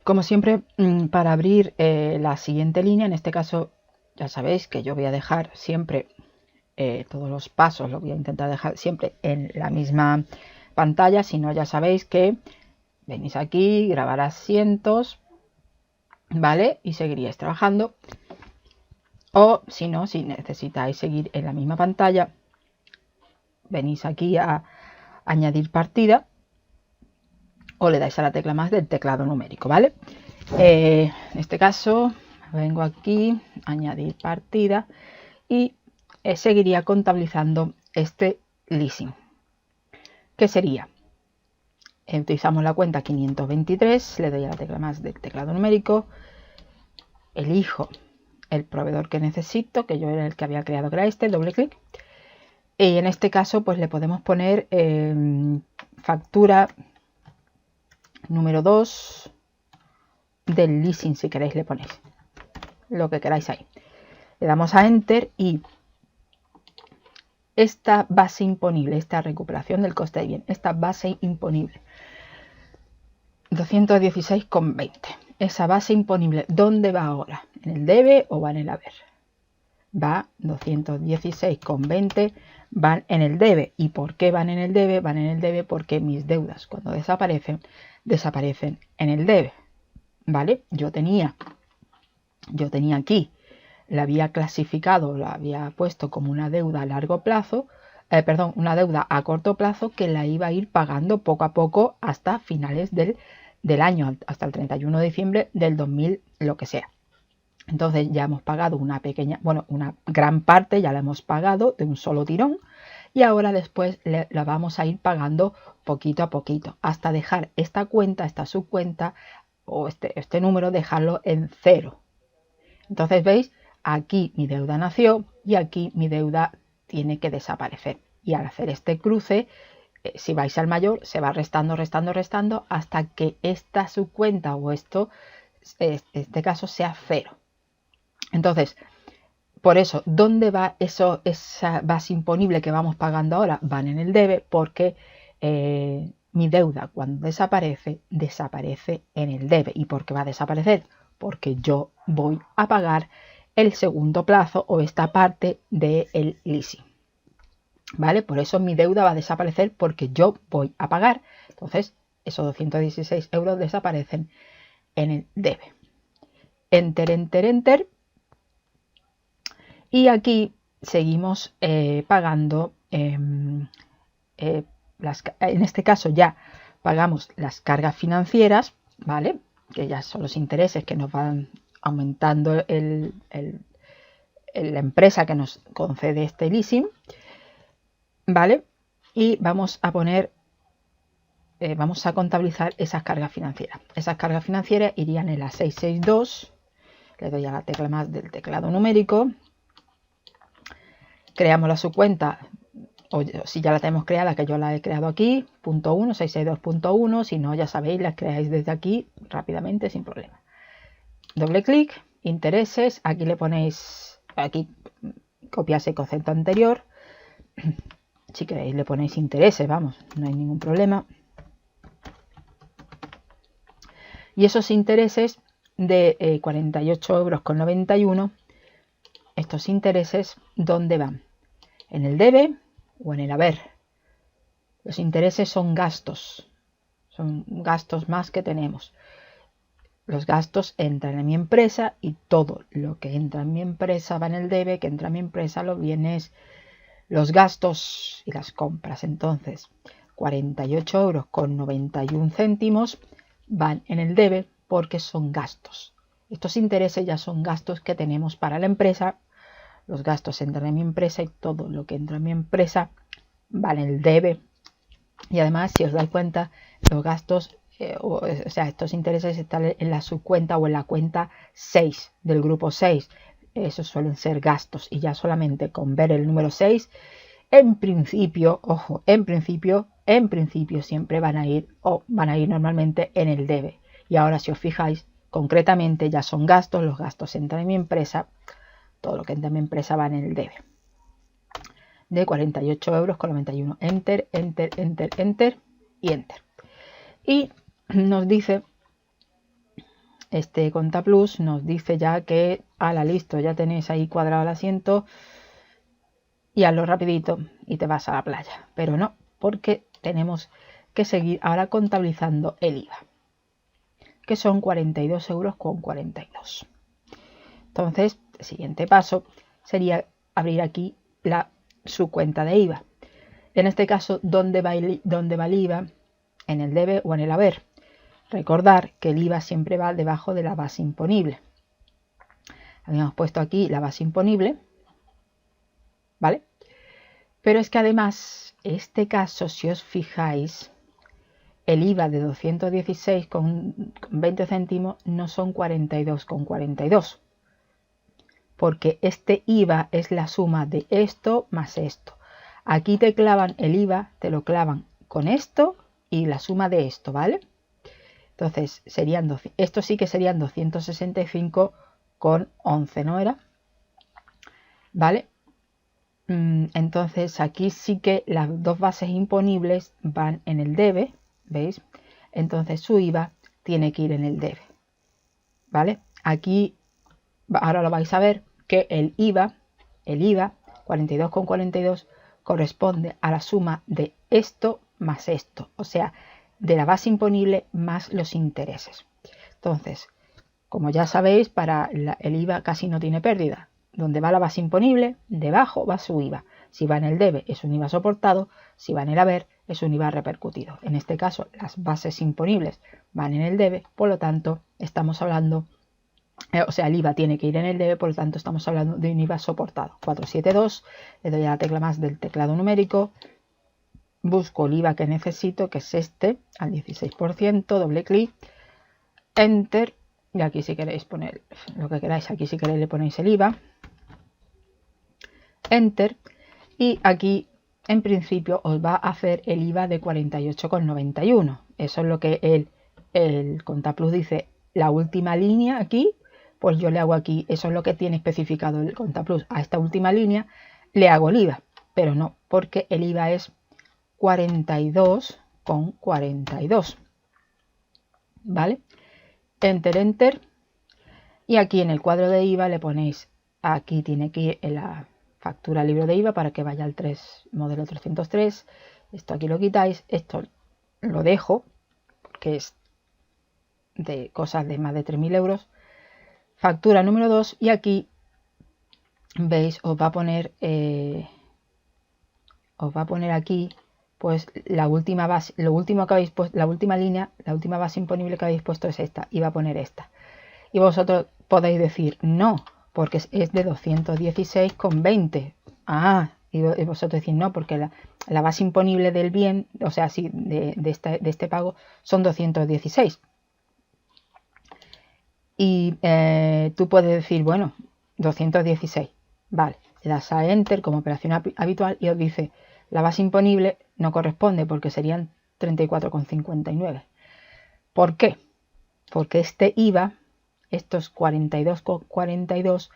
Como siempre, para abrir la siguiente línea, en este caso ya sabéis que yo voy a dejar siempre todos los pasos, lo voy a intentar dejar siempre en la misma pantalla. Si no, ya sabéis que venís aquí, grabar asientos, ¿vale? Y seguiríais trabajando. O si no, si necesitáis seguir en la misma pantalla, venís aquí a añadir partida o le dais a la tecla más del teclado numérico, ¿vale? En este caso vengo aquí, añadir partida y seguiría contabilizando este leasing, que sería, utilizamos la cuenta 523, le doy a la tecla más del teclado numérico, elijo el proveedor que necesito, que yo era el que había creado, que era este, doble clic, y en este caso pues le podemos poner factura número 2 del leasing, si queréis le ponéis lo que queráis ahí. Le damos a Enter y esta base imponible, esta recuperación del coste de bien, esta base imponible 216,20. Esa base imponible, ¿dónde va ahora? ¿En el debe o va en el haber? Va 216,20, van en el debe. ¿Y por qué van en el debe? Van en el debe porque mis deudas cuando desaparecen, desaparecen en el debe. ¿Vale? Yo tenía aquí, la había clasificado, la había puesto como una deuda a largo plazo, una deuda a corto plazo que la iba a ir pagando poco a poco hasta finales del año, hasta el 31 de diciembre del 2000, lo que sea. Entonces ya hemos pagado una gran parte ya la hemos pagado de un solo tirón y ahora después la vamos a ir pagando poquito a poquito hasta dejar esta cuenta, esta subcuenta o este número, dejarlo en 0. Entonces veis, aquí mi deuda nació y aquí mi deuda tiene que desaparecer. Y al hacer este cruce, si vais al mayor, se va restando, restando, restando hasta que esta subcuenta o esto, en este caso, sea 0. Entonces, por eso, ¿dónde va esa base imponible que vamos pagando ahora? Van en el debe porque mi deuda cuando desaparece, desaparece en el debe. ¿Y por qué va a desaparecer? Porque yo voy a pagar el segundo plazo o esta parte del leasing. ¿Vale? Por eso mi deuda va a desaparecer porque yo voy a pagar. Entonces, esos 216 euros desaparecen en el debe. Enter, enter, enter. Y aquí seguimos pagando, en este caso ya pagamos las cargas financieras, ¿vale? Que ya son los intereses que nos van aumentando la empresa que nos concede este leasing, ¿vale? Y vamos a poner, vamos a contabilizar esas cargas financieras. Esas cargas financieras irían en la 662, le doy a la tecla más del teclado numérico, creamos la subcuenta, o si ya la tenemos creada, que yo la he creado aquí, punto 1, 662.1, si no, ya sabéis, la creáis desde aquí rápidamente, sin problema. Doble clic, intereses, aquí le ponéis, aquí copiáis el concepto anterior, si queréis le ponéis intereses, vamos, no hay ningún problema. Y esos intereses de 48,91 euros, estos intereses, ¿dónde van? ¿En el debe o en el haber? Los intereses son gastos más que tenemos. Los gastos entran en mi empresa y todo lo que entra en mi empresa va en el debe, que entra en mi empresa los bienes, los gastos y las compras. Entonces, 48,91 euros van en el debe porque son gastos. Estos intereses ya son gastos que tenemos para la empresa, los gastos entran en mi empresa y todo lo que entra en mi empresa va en el debe. Y además, si os dais cuenta, los gastos, o sea, estos intereses están en la subcuenta o en la cuenta 6 del grupo 6. Esos suelen ser gastos y ya solamente con ver el número 6, en principio, ojo, en principio siempre van a ir normalmente en el debe. Y ahora si os fijáis, concretamente ya son gastos, los gastos entran en mi empresa, todo lo que entra en mi empresa va en el debe. De 48,91 €. Enter, enter, enter, enter y enter. Y nos dice, este Contaplus nos dice ya que, listo, ya tenéis ahí cuadrado el asiento y hazlo rapidito y te vas a la playa. Pero no, porque tenemos que seguir ahora contabilizando el IVA, que son 42,42 €. Entonces, el siguiente paso sería abrir aquí su cuenta de IVA. En este caso, ¿dónde va el IVA? ¿En el debe o en el haber? Recordar que el IVA siempre va debajo de la base imponible. Habíamos puesto aquí la base imponible, ¿vale? Pero es que además, este caso, si os fijáis, el IVA de 216,20 céntimos no son 42,42, porque este IVA es la suma de esto más esto. Aquí te clavan el IVA, te lo clavan con esto y la suma de esto, ¿vale? Entonces, esto sí que serían 265,11, ¿no era? ¿Vale? Entonces, aquí sí que las dos bases imponibles van en el debe, ¿veis? Entonces, su IVA tiene que ir en el debe, ¿vale? Aquí, ahora lo vais a ver, que el IVA 42,42 corresponde a la suma de esto más esto, o sea, de la base imponible más los intereses. Entonces, como ya sabéis, para el IVA casi no tiene pérdida. Donde va la base imponible, debajo va su IVA. Si va en el debe, es un IVA soportado. Si va en el haber, es un IVA repercutido. En este caso, las bases imponibles van en el debe, por lo tanto, estamos hablando, el IVA tiene que ir en el debe, por lo tanto, estamos hablando de un IVA soportado. 472, le doy a la tecla más del teclado numérico, busco el IVA que necesito, que es este, al 16%, doble clic, enter, y aquí si queréis poner lo que queráis, aquí si queréis le ponéis el IVA, enter, y aquí en principio os va a hacer el IVA de 48,91. Eso es lo que el Contaplus dice, la última línea aquí, pues yo le hago aquí, eso es lo que tiene especificado el Contaplus, a esta última línea le hago el IVA, pero no, porque el IVA es 42,42, ¿vale? Enter, enter, y aquí en el cuadro de IVA le ponéis, aquí tiene que ir en la factura libro de IVA para que vaya al modelo 303, esto aquí lo quitáis, esto lo dejo, que es de cosas de más de 3.000 €, factura número 2, y aquí veis, os va a poner aquí pues la última base, lo último que habéis puesto, la última línea, la última base imponible que habéis puesto es esta, y va a poner esta. Y vosotros podéis decir no, porque es de 216,20. Y vosotros decís no, porque la base imponible del bien, o sea, sí, de este pago son 216. Y tú puedes decir, bueno, 216, vale, le das a enter como operación habitual y os dice, la base imponible no corresponde porque serían 34,59. ¿Por qué? Porque este IVA, estos 42,42,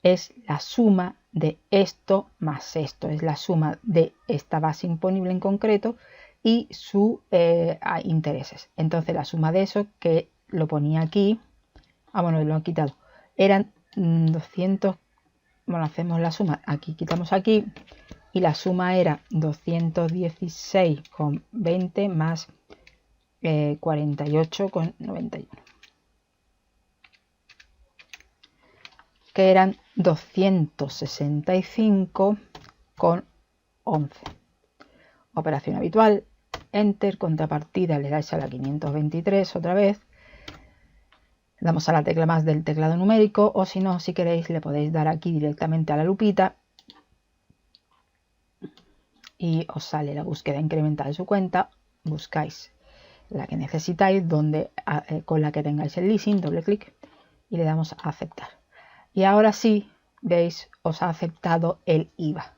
es la suma de esto más esto, es la suma de esta base imponible en concreto y su intereses. Entonces la suma de eso, que lo ponía aquí, bueno, lo he quitado, eran 200, bueno, hacemos la suma, aquí quitamos aquí, y la suma era 216,20 más 48,91, que eran 265,11. Operación habitual, enter, contrapartida, le dais a la 523 otra vez, Le damos a la tecla más del teclado numérico, o si no, si queréis, le podéis dar aquí directamente a la lupita y os sale la búsqueda incremental de su cuenta. Buscáis la que necesitáis, con la que tengáis el leasing, doble clic y le damos a aceptar. Y ahora sí, veis, os ha aceptado el IVA.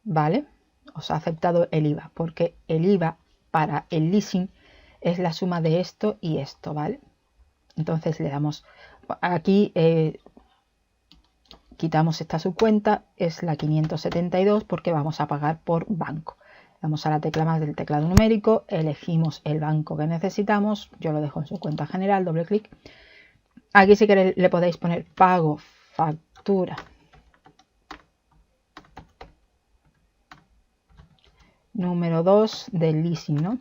¿Vale? Os ha aceptado el IVA, porque el IVA para el leasing es la suma de esto y esto, ¿vale? Entonces le damos aquí, quitamos esta subcuenta, es la 572 porque vamos a pagar por banco. Damos a la tecla más del teclado numérico, elegimos el banco que necesitamos, yo lo dejo en su cuenta general, doble clic. Aquí si queréis le podéis poner pago, factura. Número 2 del leasing, ¿no?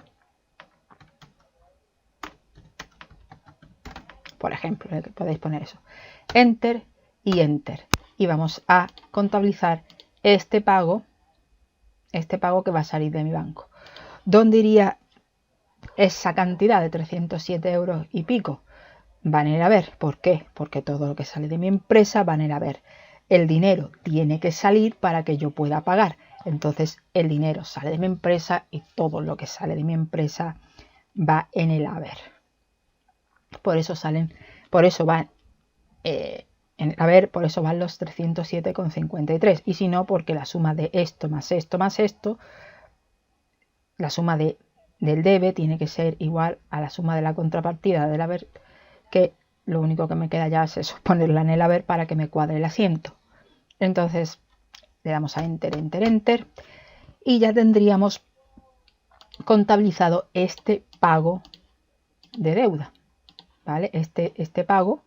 Por ejemplo, podéis poner eso. Enter y Enter. Y vamos a contabilizar este pago que va a salir de mi banco. ¿Dónde iría esa cantidad de 307 euros y pico? Van a ir a ver. ¿Por qué? Porque todo lo que sale de mi empresa van a ir a ver. El dinero tiene que salir para que yo pueda pagar. Entonces el dinero sale de mi empresa y todo lo que sale de mi empresa va en el haber. Por eso van en el haber, por eso van los 307,53. Y si no, porque la suma de esto más esto más esto, la suma del debe tiene que ser igual a la suma de la contrapartida del haber, que lo único que me queda ya es eso, ponerla en el haber para que me cuadre el asiento. Entonces le damos a Enter, Enter, Enter y ya tendríamos contabilizado este pago de deuda, ¿vale? Este pago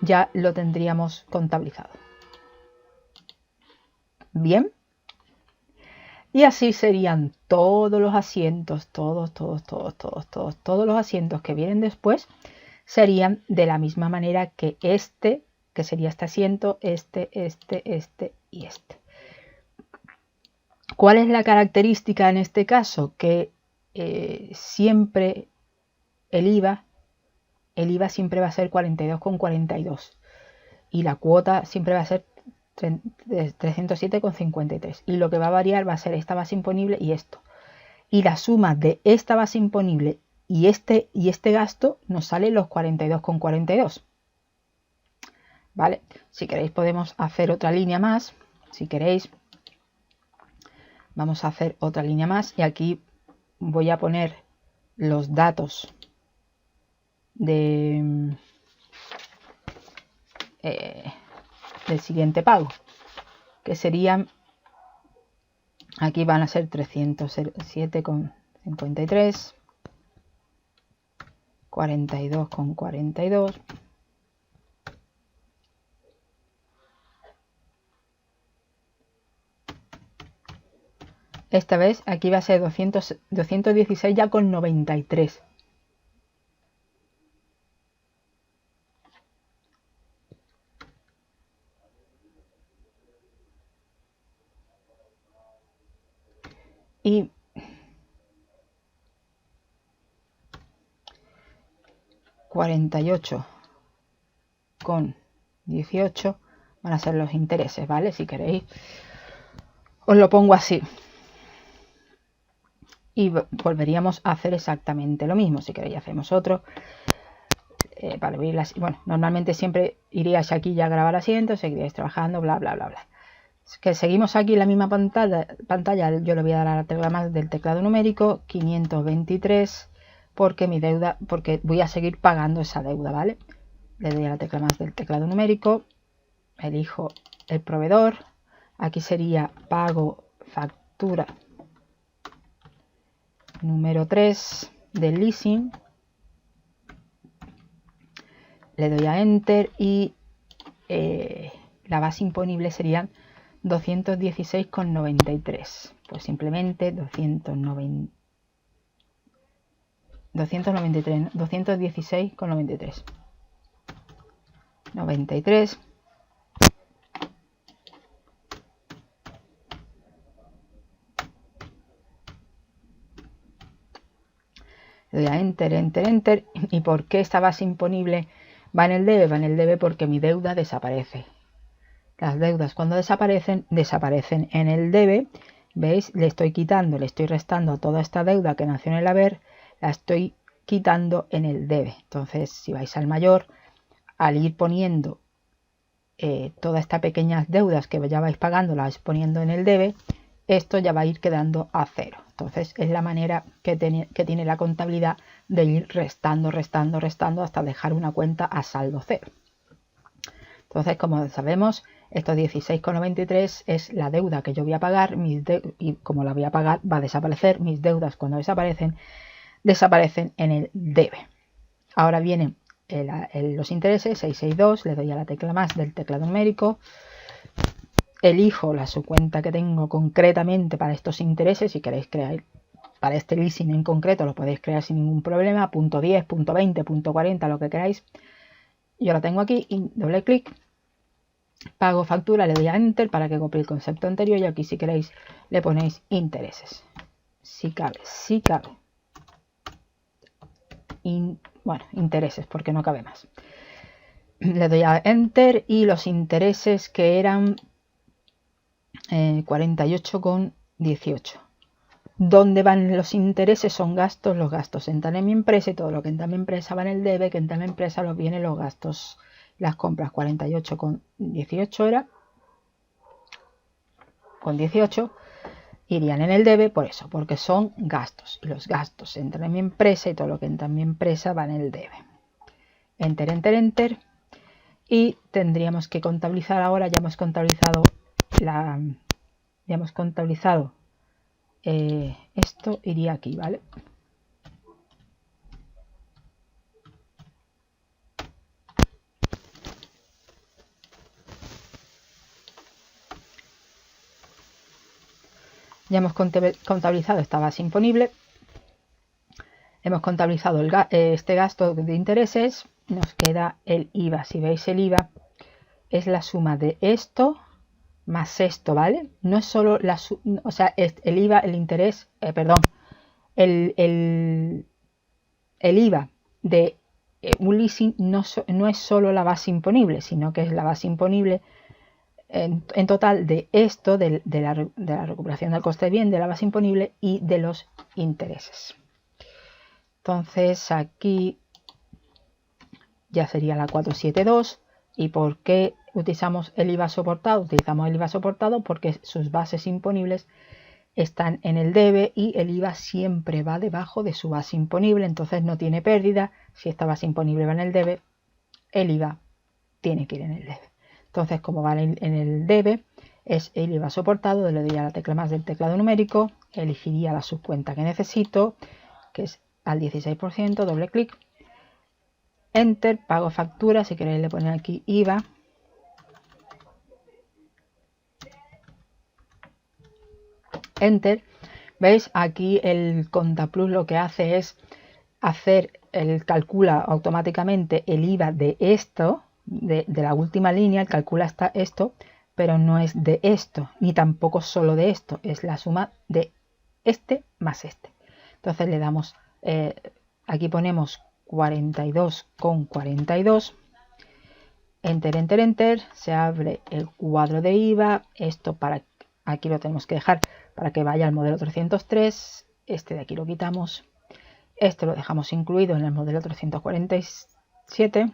ya lo tendríamos contabilizado. Bien. Y así serían todos los asientos, todos los asientos que vienen después serían de la misma manera que que sería este asiento, este y este. ¿Cuál es la característica en este caso? Que siempre el IVA siempre va a ser 42,42 y la cuota siempre va a ser 307,53 y lo que va a variar va a ser esta base imponible y esto, y la suma de esta base imponible y este gasto nos sale los 42,42. Vale, si queréis podemos hacer otra línea más. Si queréis vamos a hacer otra línea más y aquí voy a poner los datos del siguiente pago, que serían, aquí van a ser 307,53, 42,42, esta vez aquí va a ser 216 ya con 93. Y 48,18 van a ser los intereses, ¿vale? Si queréis os lo pongo así. Y volveríamos a hacer exactamente lo mismo. Si queréis hacemos otro. Para abrir las, bueno, normalmente siempre iríais aquí ya a grabar asientos, seguiríais trabajando, bla, bla, bla, bla. Es que seguimos aquí en la misma pantalla, yo le voy a dar a la tecla más del teclado numérico, 523, porque mi deuda, porque voy a seguir pagando esa deuda, ¿vale? Le doy a la tecla más del teclado numérico, elijo el proveedor, aquí sería pago factura número 3 del leasing, le doy a Enter y la base imponible serían 216,93. Pues simplemente 216,93. 93. le doy a Enter, Enter, Enter. ¿Y por qué esta base imponible va en el debe? Va en el debe porque mi deuda desaparece. Las deudas cuando desaparecen, desaparecen en el debe. ¿Veis? Le estoy quitando, le estoy restando toda esta deuda que nació en el haber, la estoy quitando en el debe. Entonces, si vais al mayor, al ir poniendo todas estas pequeñas deudas que ya vais pagando, las vais poniendo en el debe, esto ya va a ir quedando a cero. Entonces, es la manera que tiene la contabilidad de ir restando, restando, restando hasta dejar una cuenta a saldo cero. Entonces, como sabemos, estos 16,93 es la deuda que yo voy a pagar y como la voy a pagar va a desaparecer. Mis deudas cuando desaparecen, desaparecen en el debe. Ahora vienen los intereses, 662, le doy a la tecla más del teclado numérico, elijo la subcuenta que tengo concretamente para estos intereses. Si queréis crear para este leasing en concreto lo podéis crear sin ningún problema, punto 10, punto 20, punto 40, lo que queráis. Yo la tengo aquí y doble clic, pago factura, le doy a Enter para que copie el concepto anterior y aquí si queréis le ponéis intereses. Si cabe, si cabe. Bueno, intereses porque no cabe más. Le doy a Enter y los intereses que eran 48,18. ¿Dónde van los intereses? Son gastos. Los gastos entran en mi empresa y todo lo que entra en mi empresa va en el debe, que entra en mi empresa los vienen los gastos. Las compras 48,18 era. Con 18 irían en el debe por eso, porque son gastos. Y los gastos entran en mi empresa y todo lo que entra en mi empresa va en el debe. Enter, Enter, Enter. Y tendríamos que contabilizar ahora. Ya hemos contabilizado esto iría aquí, ¿vale? Ya hemos contabilizado esta base imponible. Hemos contabilizado este gasto de intereses. Nos queda el IVA. Si veis, el IVA es la suma de esto más esto, ¿vale? No es solo la suma, o sea, el IVA, el interés, perdón, el IVA de un leasing no es solo la base imponible, sino que es la base imponible en total de esto, de la recuperación del coste de bien, de la base imponible y de los intereses. Entonces aquí ya sería la 472. ¿Y por qué utilizamos el IVA soportado? Utilizamos el IVA soportado porque sus bases imponibles están en el debe y el IVA siempre va debajo de su base imponible, entonces no tiene pérdida. Si esta base imponible va en el debe, el IVA tiene que ir en el debe. Entonces, como va en el debe, es el IVA soportado. Le doy a la tecla más del teclado numérico, elegiría la subcuenta que necesito, que es al 16%, doble clic, Enter, pago factura. Si queréis le ponen aquí IVA. Enter. ¿Veis? Aquí el Contaplus lo que hace es calcula automáticamente el IVA de esto, de la última línea, calcula esto, pero no es de esto, ni tampoco solo de esto, es la suma de este más este. Entonces le damos, aquí ponemos 42,42. Enter, Enter, Enter. Se abre el cuadro de IVA. Esto aquí lo tenemos que dejar para que vaya al modelo 303. Este de aquí lo quitamos. Este lo dejamos incluido en el modelo 347.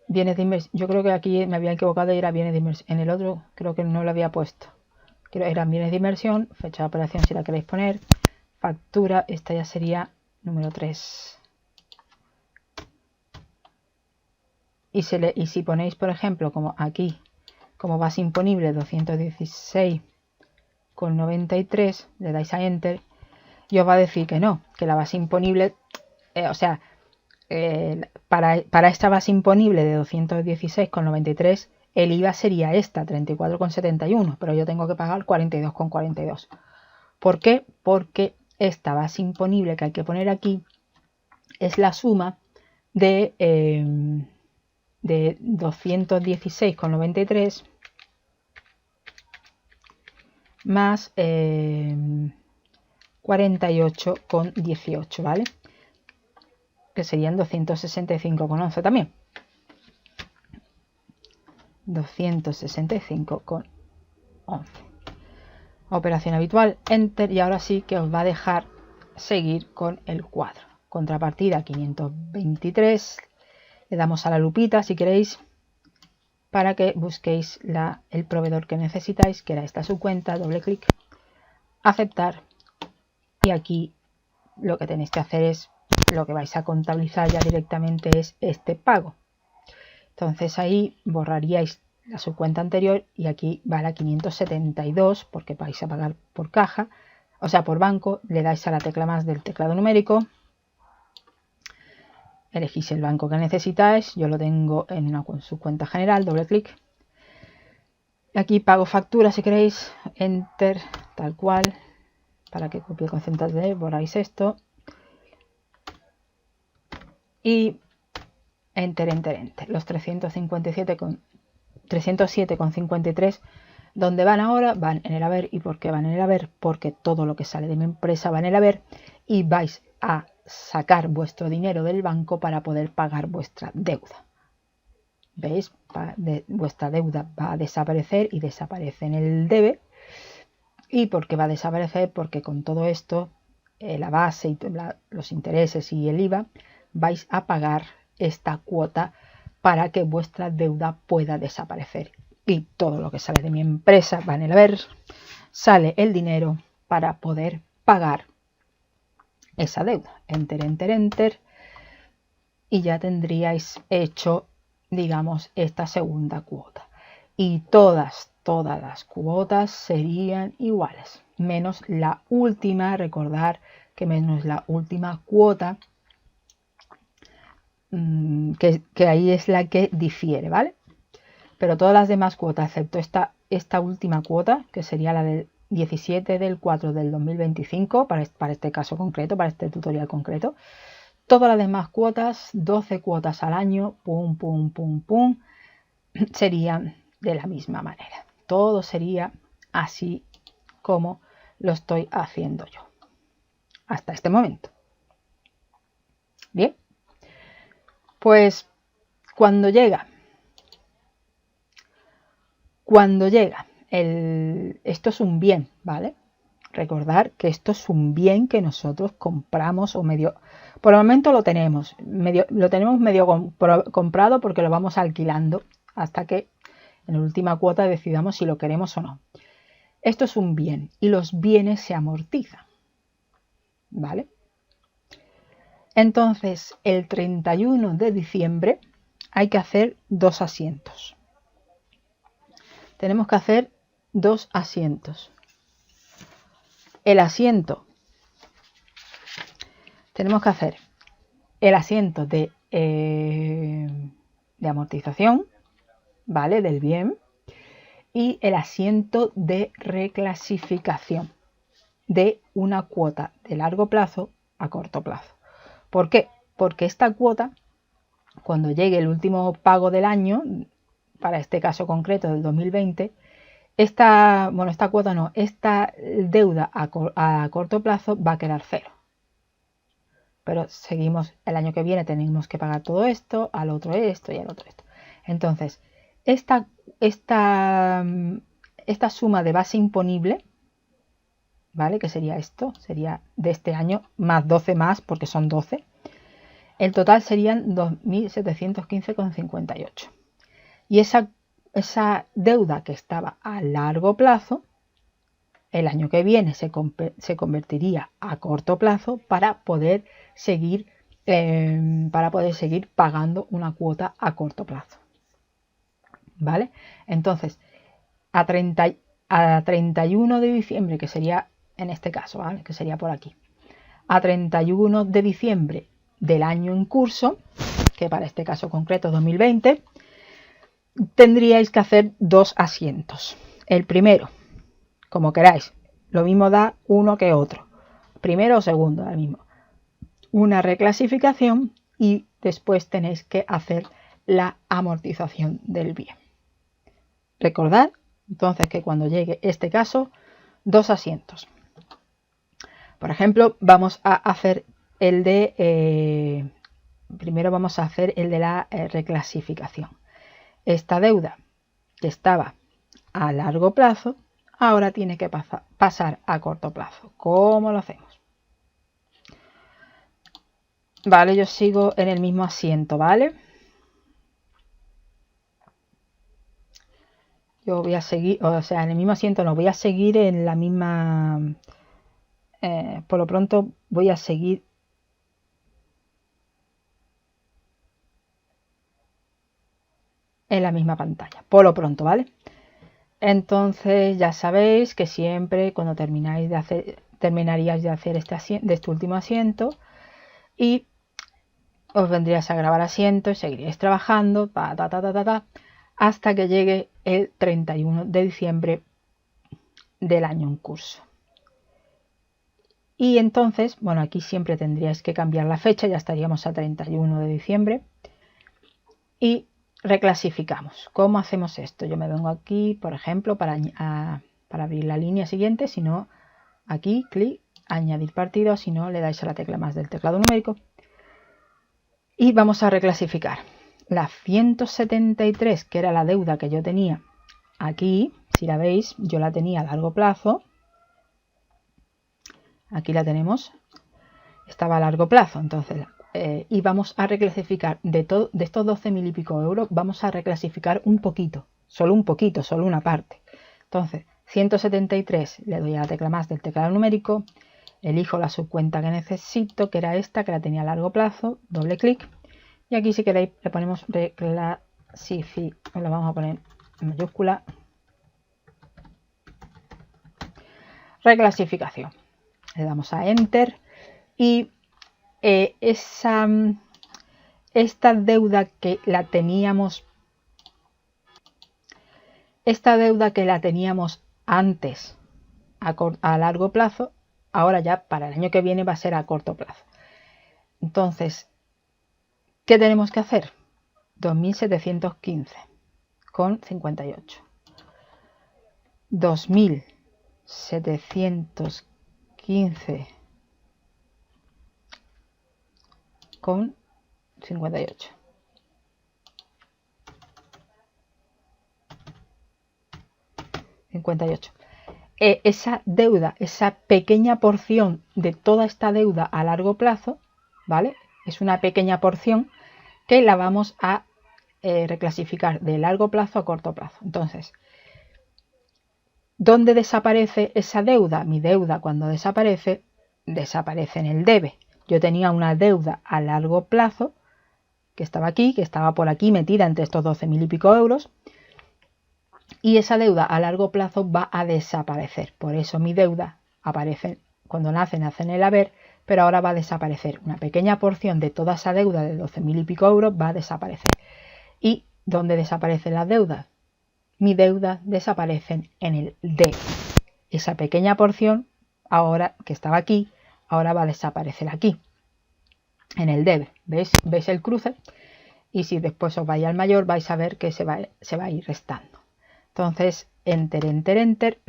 Bienes de inversión. Yo creo que aquí me había equivocado y era bienes de inversión. En el otro creo que no lo había puesto. Eran bienes de inversión. Fecha de operación si la queréis poner. Factura. Esta ya sería número 3. Y si ponéis, por ejemplo, como aquí, como base imponible 216,93, le dais a Enter y os va a decir que no, que la base imponible, para esta base imponible de 216,93, el IVA sería esta, 34,71, pero yo tengo que pagar 42,42. ¿Por qué? Porque esta base imponible que hay que poner aquí es la suma de 216,93 más 48,18, ¿vale? Que serían 265,11 también. 265,11. Operación habitual, enter, y ahora sí que os va a dejar seguir con el cuadro. Contrapartida 523, le damos a la lupita si queréis para que busquéis el proveedor que necesitáis, que era esta su cuenta, doble clic, aceptar, y aquí lo que tenéis que hacer es, lo que vais a contabilizar ya directamente es este pago. Entonces ahí borraríais la subcuenta anterior y aquí va la 572 porque vais a pagar por caja, o sea por banco. Le dais a la tecla más del teclado numérico, elegís el banco que necesitáis, yo lo tengo en una subcuenta general, doble clic, aquí pago factura si queréis, enter, tal cual, para que copie el concentrado, borráis esto y enter, enter, enter, los 307,53, ¿dónde van ahora? Van en el haber. ¿Y por qué van en el haber? Porque todo lo que sale de mi empresa va en el haber y vais a sacar vuestro dinero del banco para poder pagar vuestra deuda. ¿Veis? Vuestra deuda va a desaparecer y desaparece en el debe. ¿Y por qué va a desaparecer? Porque con todo esto, la base y los intereses y el IVA, vais a pagar esta cuota para que vuestra deuda pueda desaparecer. Y todo lo que sale de mi empresa va en el haber, sale el dinero para poder pagar esa deuda. Enter, enter, enter. Y ya tendríais hecho, digamos, esta segunda cuota. Y todas las cuotas serían iguales, menos la última. Recordar que menos la última cuota, que ahí es la que difiere, ¿vale? Pero todas las demás cuotas, excepto esta última cuota, que sería la del 17 del 4 del 2025, para este caso concreto, para este tutorial concreto, todas las demás cuotas, 12 cuotas al año, pum, pum, pum, pum, serían de la misma manera. Todo sería así como lo estoy haciendo yo hasta este momento. Bien, pues cuando llega esto es un bien, ¿vale? Recordar que esto es un bien que nosotros compramos o medio, por el momento lo tenemos medio comprado porque lo vamos alquilando hasta que en la última cuota decidamos si lo queremos o no. Esto es un bien y los bienes se amortizan, ¿vale? Entonces el 31 de diciembre hay que hacer 2 asientos. Tenemos que hacer 2 asientos. El asiento, tenemos que hacer el asiento de amortización, ¿vale? Del bien, y el asiento de reclasificación de una cuota de largo plazo a corto plazo. ¿Por qué? Porque esta cuota, cuando llegue el último pago del año, para este caso concreto del 2020, esta deuda a corto plazo va a quedar cero. Pero seguimos, el año que viene tenemos que pagar todo esto, al otro esto y al otro esto. Entonces, esta suma de base imponible, ¿vale? Que sería esto, sería de este año, más 12 más, porque son 12. El total serían 2.715,58. Y esa deuda que estaba a largo plazo, el año que viene se convertiría a corto plazo para poder seguir pagando una cuota a corto plazo, ¿vale? Entonces, a 31 de diciembre, que sería en este caso, ¿vale? Que sería por aquí, a 31 de diciembre del año en curso, que para este caso concreto 2020, tendríais que hacer 2 asientos. El primero, como queráis, lo mismo da uno que otro, primero o segundo, da mismo, una reclasificación, y después tenéis que hacer la amortización del bien. Recordad entonces que cuando llegue este caso, 2 asientos. Por ejemplo, vamos a hacer el de... primero vamos a hacer el de la reclasificación. Esta deuda que estaba a largo plazo, ahora tiene que pasar a corto plazo. ¿Cómo lo hacemos? Vale, yo sigo en el mismo asiento, ¿vale? Yo voy a seguir, o sea, en el mismo asiento no, voy a seguir en la misma... por lo pronto voy a seguir en la misma pantalla, por lo pronto, ¿vale? Entonces ya sabéis que siempre cuando terminaríais de hacer este último asiento y os vendríais a grabar asiento y seguiríais trabajando hasta que llegue el 31 de diciembre del año en curso. Y entonces, bueno, aquí siempre tendríais que cambiar la fecha, ya estaríamos a 31 de diciembre y reclasificamos. ¿Cómo hacemos esto? Yo me vengo aquí, por ejemplo, para abrir la línea siguiente, si no, aquí, clic, añadir partido, si no, le dais a la tecla más del teclado numérico y vamos a reclasificar. La 173, que era la deuda que yo tenía aquí, si la veis, yo la tenía a largo plazo. Aquí la tenemos, estaba a largo plazo, entonces, y vamos a reclasificar de estos 12.000 y pico euros, vamos a reclasificar un poquito, solo una parte. Entonces, 173, le doy a la tecla más del teclado numérico, elijo la subcuenta que necesito, que era esta, que la tenía a largo plazo, doble clic, y aquí si queréis le ponemos reclasificar, lo vamos a poner en mayúscula, reclasificación. Le damos a Enter y esta deuda que la teníamos antes a largo plazo, ahora ya para el año que viene va a ser a corto plazo. Entonces, ¿qué tenemos que hacer? 2.715,58. 2.715,58. Esa deuda, esa pequeña porción de toda esta deuda a largo plazo, ¿vale? Es una pequeña porción que la vamos a reclasificar de largo plazo a corto plazo. Entonces, ¿dónde desaparece esa deuda? Mi deuda, cuando desaparece en el debe. Yo tenía una deuda a largo plazo que estaba aquí, que estaba por aquí metida entre estos 12.000 y pico euros. Y esa deuda a largo plazo va a desaparecer. Por eso mi deuda aparece, cuando nace en el haber, pero ahora va a desaparecer. Una pequeña porción de toda esa deuda de 12.000 y pico euros va a desaparecer. ¿Y dónde desaparecen las deudas? Mi deuda desaparecen en el D. Esa pequeña porción, ahora que estaba aquí, ahora va a desaparecer aquí, en el debe. ¿Veis el cruce? Y si después os vais al mayor, vais a ver que se va a ir restando. Entonces, Enter, Enter, Enter.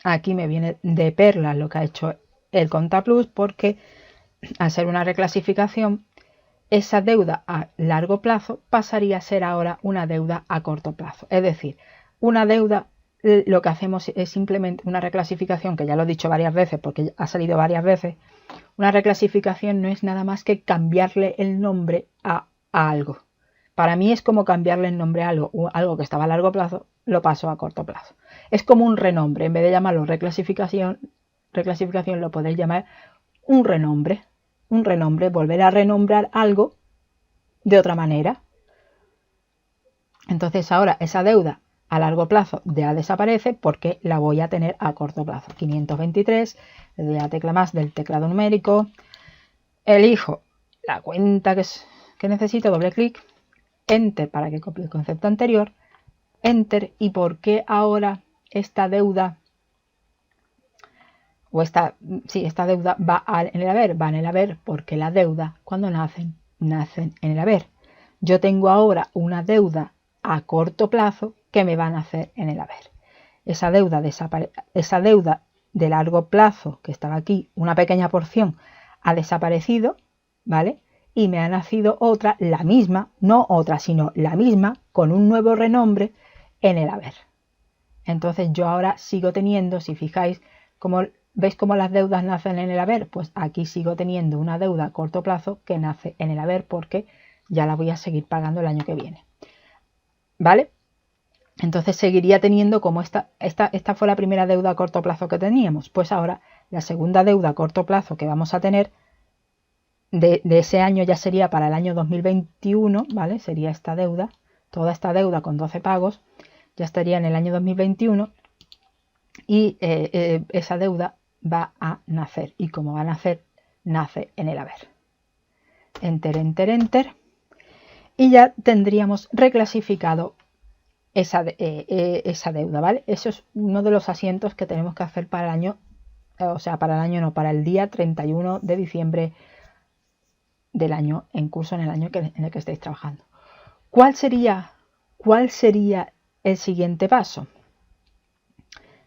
Aquí me viene de perlas lo que ha hecho el Contaplus, porque al ser una reclasificación, esa deuda a largo plazo pasaría a ser ahora una deuda a corto plazo. Es decir, una deuda, lo que hacemos es simplemente una reclasificación, que ya lo he dicho varias veces porque ha salido varias veces. Una reclasificación no es nada más que cambiarle el nombre a algo. Para mí es como cambiarle el nombre a algo que estaba a largo plazo, lo paso a corto plazo. Es como un renombre. En vez de llamarlo reclasificación lo podéis llamar un renombre. Un renombre, volver a renombrar algo de otra manera. Entonces ahora esa deuda a largo plazo ya desaparece porque la voy a tener a corto plazo. 523, le doy a la tecla más del teclado numérico, elijo la cuenta que necesito, doble clic, Enter para que copie el concepto anterior, Enter. ¿Y por qué ahora esta deuda esta deuda va en el haber? Va en el haber porque la deuda cuando nacen en el haber. Yo tengo ahora una deuda a corto plazo que me van a nacer en el haber. Esa deuda de largo plazo, que estaba aquí, una pequeña porción, ha desaparecido, ¿vale? Y me ha nacido otra, la misma, no otra, sino la misma, con un nuevo renombre en el haber. Entonces yo ahora sigo teniendo, si fijáis, ¿veis cómo las deudas nacen en el haber? Pues aquí sigo teniendo una deuda a corto plazo que nace en el haber porque ya la voy a seguir pagando el año que viene. ¿Vale? Entonces seguiría teniendo como esta fue la primera deuda a corto plazo que teníamos. Pues ahora la segunda deuda a corto plazo que vamos a tener de ese año ya sería para el año 2021, ¿vale? Sería esta deuda, toda esta deuda con 12 pagos, ya estaría en el año 2021 y esa deuda va a nacer. Y como va a nacer, nace en el haber. Enter, enter, enter. Y ya tendríamos reclasificado esa deuda, ¿vale? Eso es uno de los asientos que tenemos que hacer para el año, o sea, para el año no, para el día 31 de diciembre del año en curso, en el año en el que estéis trabajando. ¿Cuál sería el siguiente paso?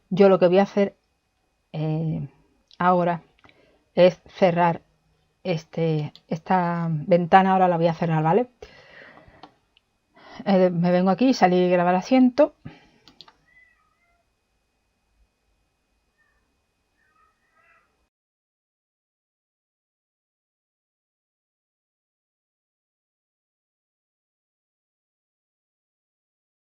Yo lo que voy a hacer ahora es cerrar esta ventana, ahora la voy a cerrar, ¿vale? Me vengo aquí, salir y grabar asiento.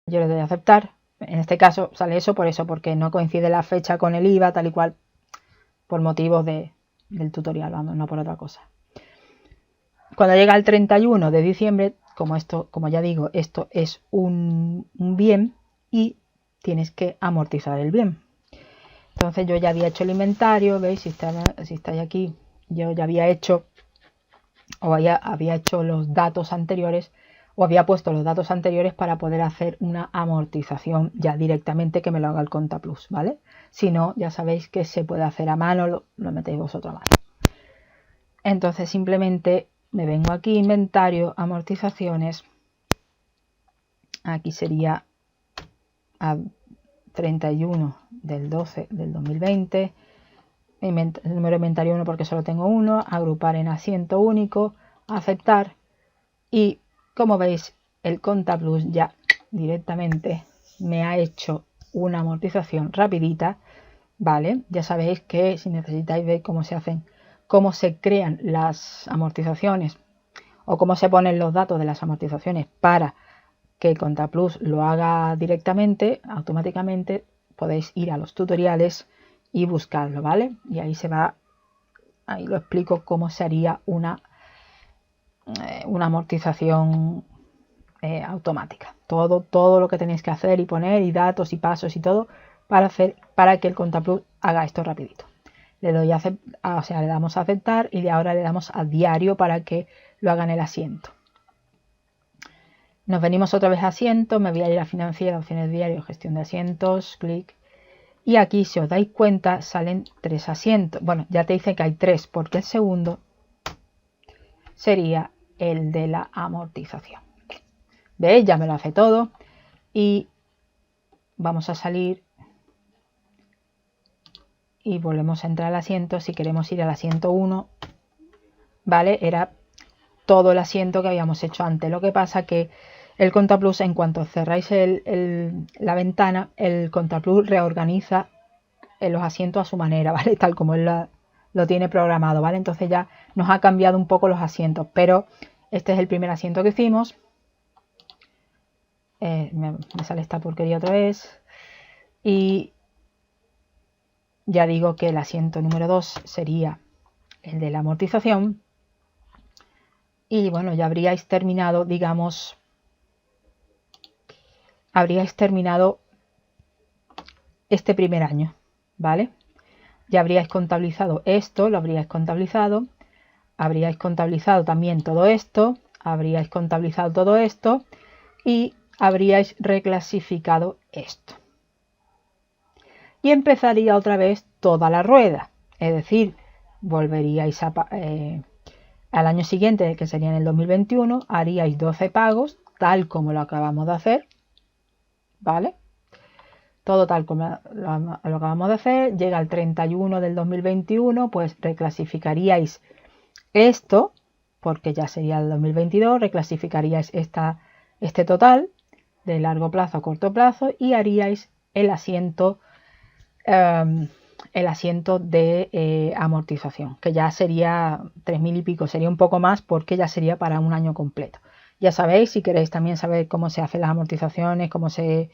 Yo le doy a aceptar. En este caso sale eso por eso, porque no coincide la fecha con el IVA, tal y cual, por motivos del tutorial, vamos, no por otra cosa. Cuando llega el 31 de diciembre, como ya digo, esto es un bien y tienes que amortizar el bien. Entonces yo ya había hecho el inventario, ¿veis? Si estáis aquí, yo ya había hecho o había hecho los datos anteriores o había puesto los datos anteriores para poder hacer una amortización ya directamente que me lo haga el Contaplus, ¿vale? Si no, ya sabéis que se puede hacer a mano, lo metéis vosotros a mano. Entonces simplemente me vengo aquí, inventario, amortizaciones. Aquí sería a 31 del 12 del 2020. El número de inventario 1 porque solo tengo uno. Agrupar en asiento único. Aceptar. Y como veis, el Contaplus ya directamente me ha hecho una amortización rapidita. Vale, ya sabéis que si necesitáis ver cómo se crean las amortizaciones o cómo se ponen los datos de las amortizaciones para que el Contaplus lo haga directamente, automáticamente, podéis ir a los tutoriales y buscarlo, ¿vale? Y ahí ahí lo explico cómo se haría una amortización automática. Todo lo que tenéis que hacer y poner y datos y pasos y todo para que el Contaplus haga esto rapidito. Le damos a aceptar y de ahora le damos a diario para que lo haga en el asiento. Nos venimos otra vez a asiento, me voy a ir a financiera, opciones diario, gestión de asientos, clic. Y aquí, si os dais cuenta, salen 3 asientos. Bueno, ya te dice que hay 3, porque el segundo sería el de la amortización. ¿Veis? Ya me lo hace todo. Y vamos a salir y volvemos a entrar al asiento. Si queremos ir al asiento 1, ¿vale? Era todo el asiento que habíamos hecho antes. Lo que pasa que el Contaplus, en cuanto cerráis la ventana, el Contaplus reorganiza los asientos a su manera, ¿vale? Tal como él lo tiene programado, ¿vale? Entonces ya nos ha cambiado un poco los asientos, pero este es el primer asiento que hicimos. Me sale esta porquería otra vez. Y ya digo que el asiento número 2 sería el de la amortización. Y bueno, ya habríais terminado, digamos, este primer año, ¿vale? Ya habríais contabilizado esto, lo habríais contabilizado también todo esto, habríais contabilizado todo esto y habríais reclasificado esto. Y empezaría otra vez toda la rueda, es decir, volveríais al año siguiente, que sería en el 2021, haríais 12 pagos, tal como lo acabamos de hacer, ¿vale? todo tal como lo acabamos de hacer, llega el 31 del 2021, pues reclasificaríais esto, porque ya sería el 2022, reclasificaríais este total de largo plazo a corto plazo y haríais el asiento de amortización, que ya sería 3.000 y pico, sería un poco más porque ya sería para un año completo. Ya sabéis, si queréis también saber cómo se hacen las amortizaciones, cómo se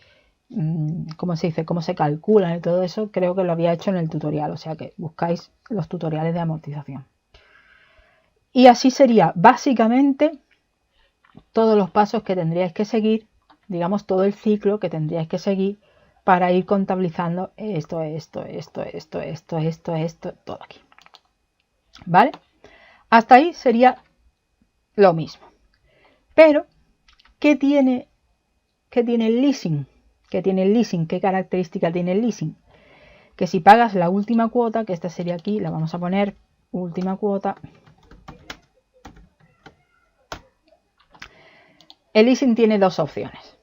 dice, cómo se calculan y todo eso, creo que lo había hecho en el tutorial, o sea que buscáis los tutoriales de amortización. Y así sería básicamente todos los pasos que tendríais que seguir, digamos todo el ciclo que tendríais que seguir para ir contabilizando esto, todo aquí. ¿Vale? Hasta ahí sería lo mismo. Pero, ¿qué tiene el leasing? ¿Qué tiene el leasing? ¿Qué característica tiene el leasing? Que si pagas la última cuota, que esta sería aquí, la vamos a poner última cuota. El leasing tiene dos opciones.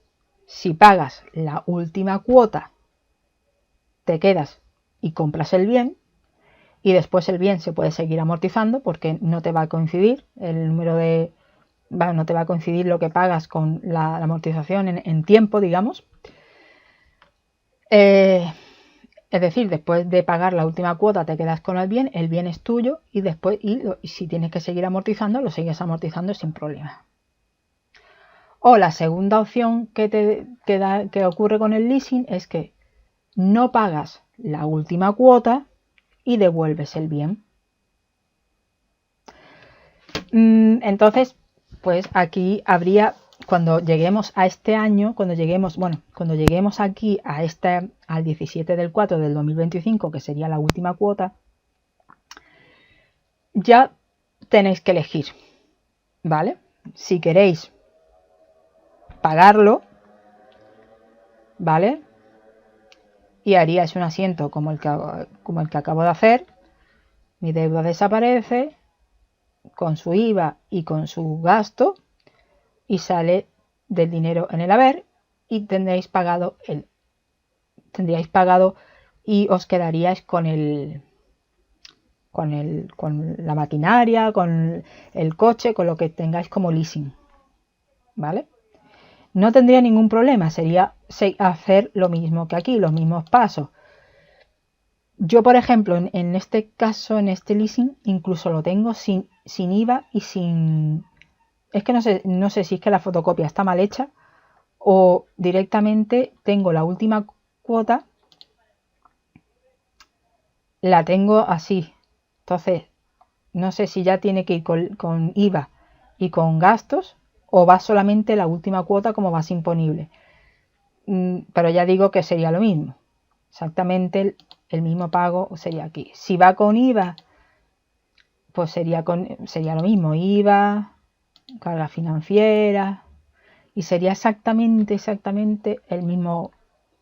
Si pagas la última cuota, te quedas y compras el bien, y después el bien se puede seguir amortizando porque no te va a coincidir el número de... no te va a coincidir lo que pagas con la amortización en tiempo, digamos. Es decir, después de pagar la última cuota te quedas con el bien es tuyo y después, y si tienes que seguir amortizando, lo sigues amortizando sin problema. O la segunda opción que ocurre con el leasing es que no pagas la última cuota y devuelves el bien. Entonces, pues aquí habría, cuando lleguemos a este año, cuando lleguemos aquí al 17 del 4 del 2025, que sería la última cuota, ya tenéis que elegir, ¿vale? Si queréis pagarlo, ¿vale? Y haríais un asiento como el que acabo de hacer. Mi deuda desaparece con su IVA y con su gasto y sale del dinero en el haber y tendríais pagado y os quedaríais con la maquinaria, con el coche, con lo que tengáis como leasing, ¿vale? No tendría ningún problema, sería hacer lo mismo que aquí, los mismos pasos. Yo, por ejemplo, en este caso, en este leasing, incluso lo tengo sin IVA y sin... Es que no sé si es que la fotocopia está mal hecha o directamente tengo la última cuota, la tengo así. Entonces, no sé si ya tiene que ir con IVA y con gastos o va solamente la última cuota como base imponible. Pero ya digo que sería lo mismo. Exactamente el mismo pago sería aquí. Si va con IVA, pues sería lo mismo. IVA, carga financiera y sería exactamente el mismo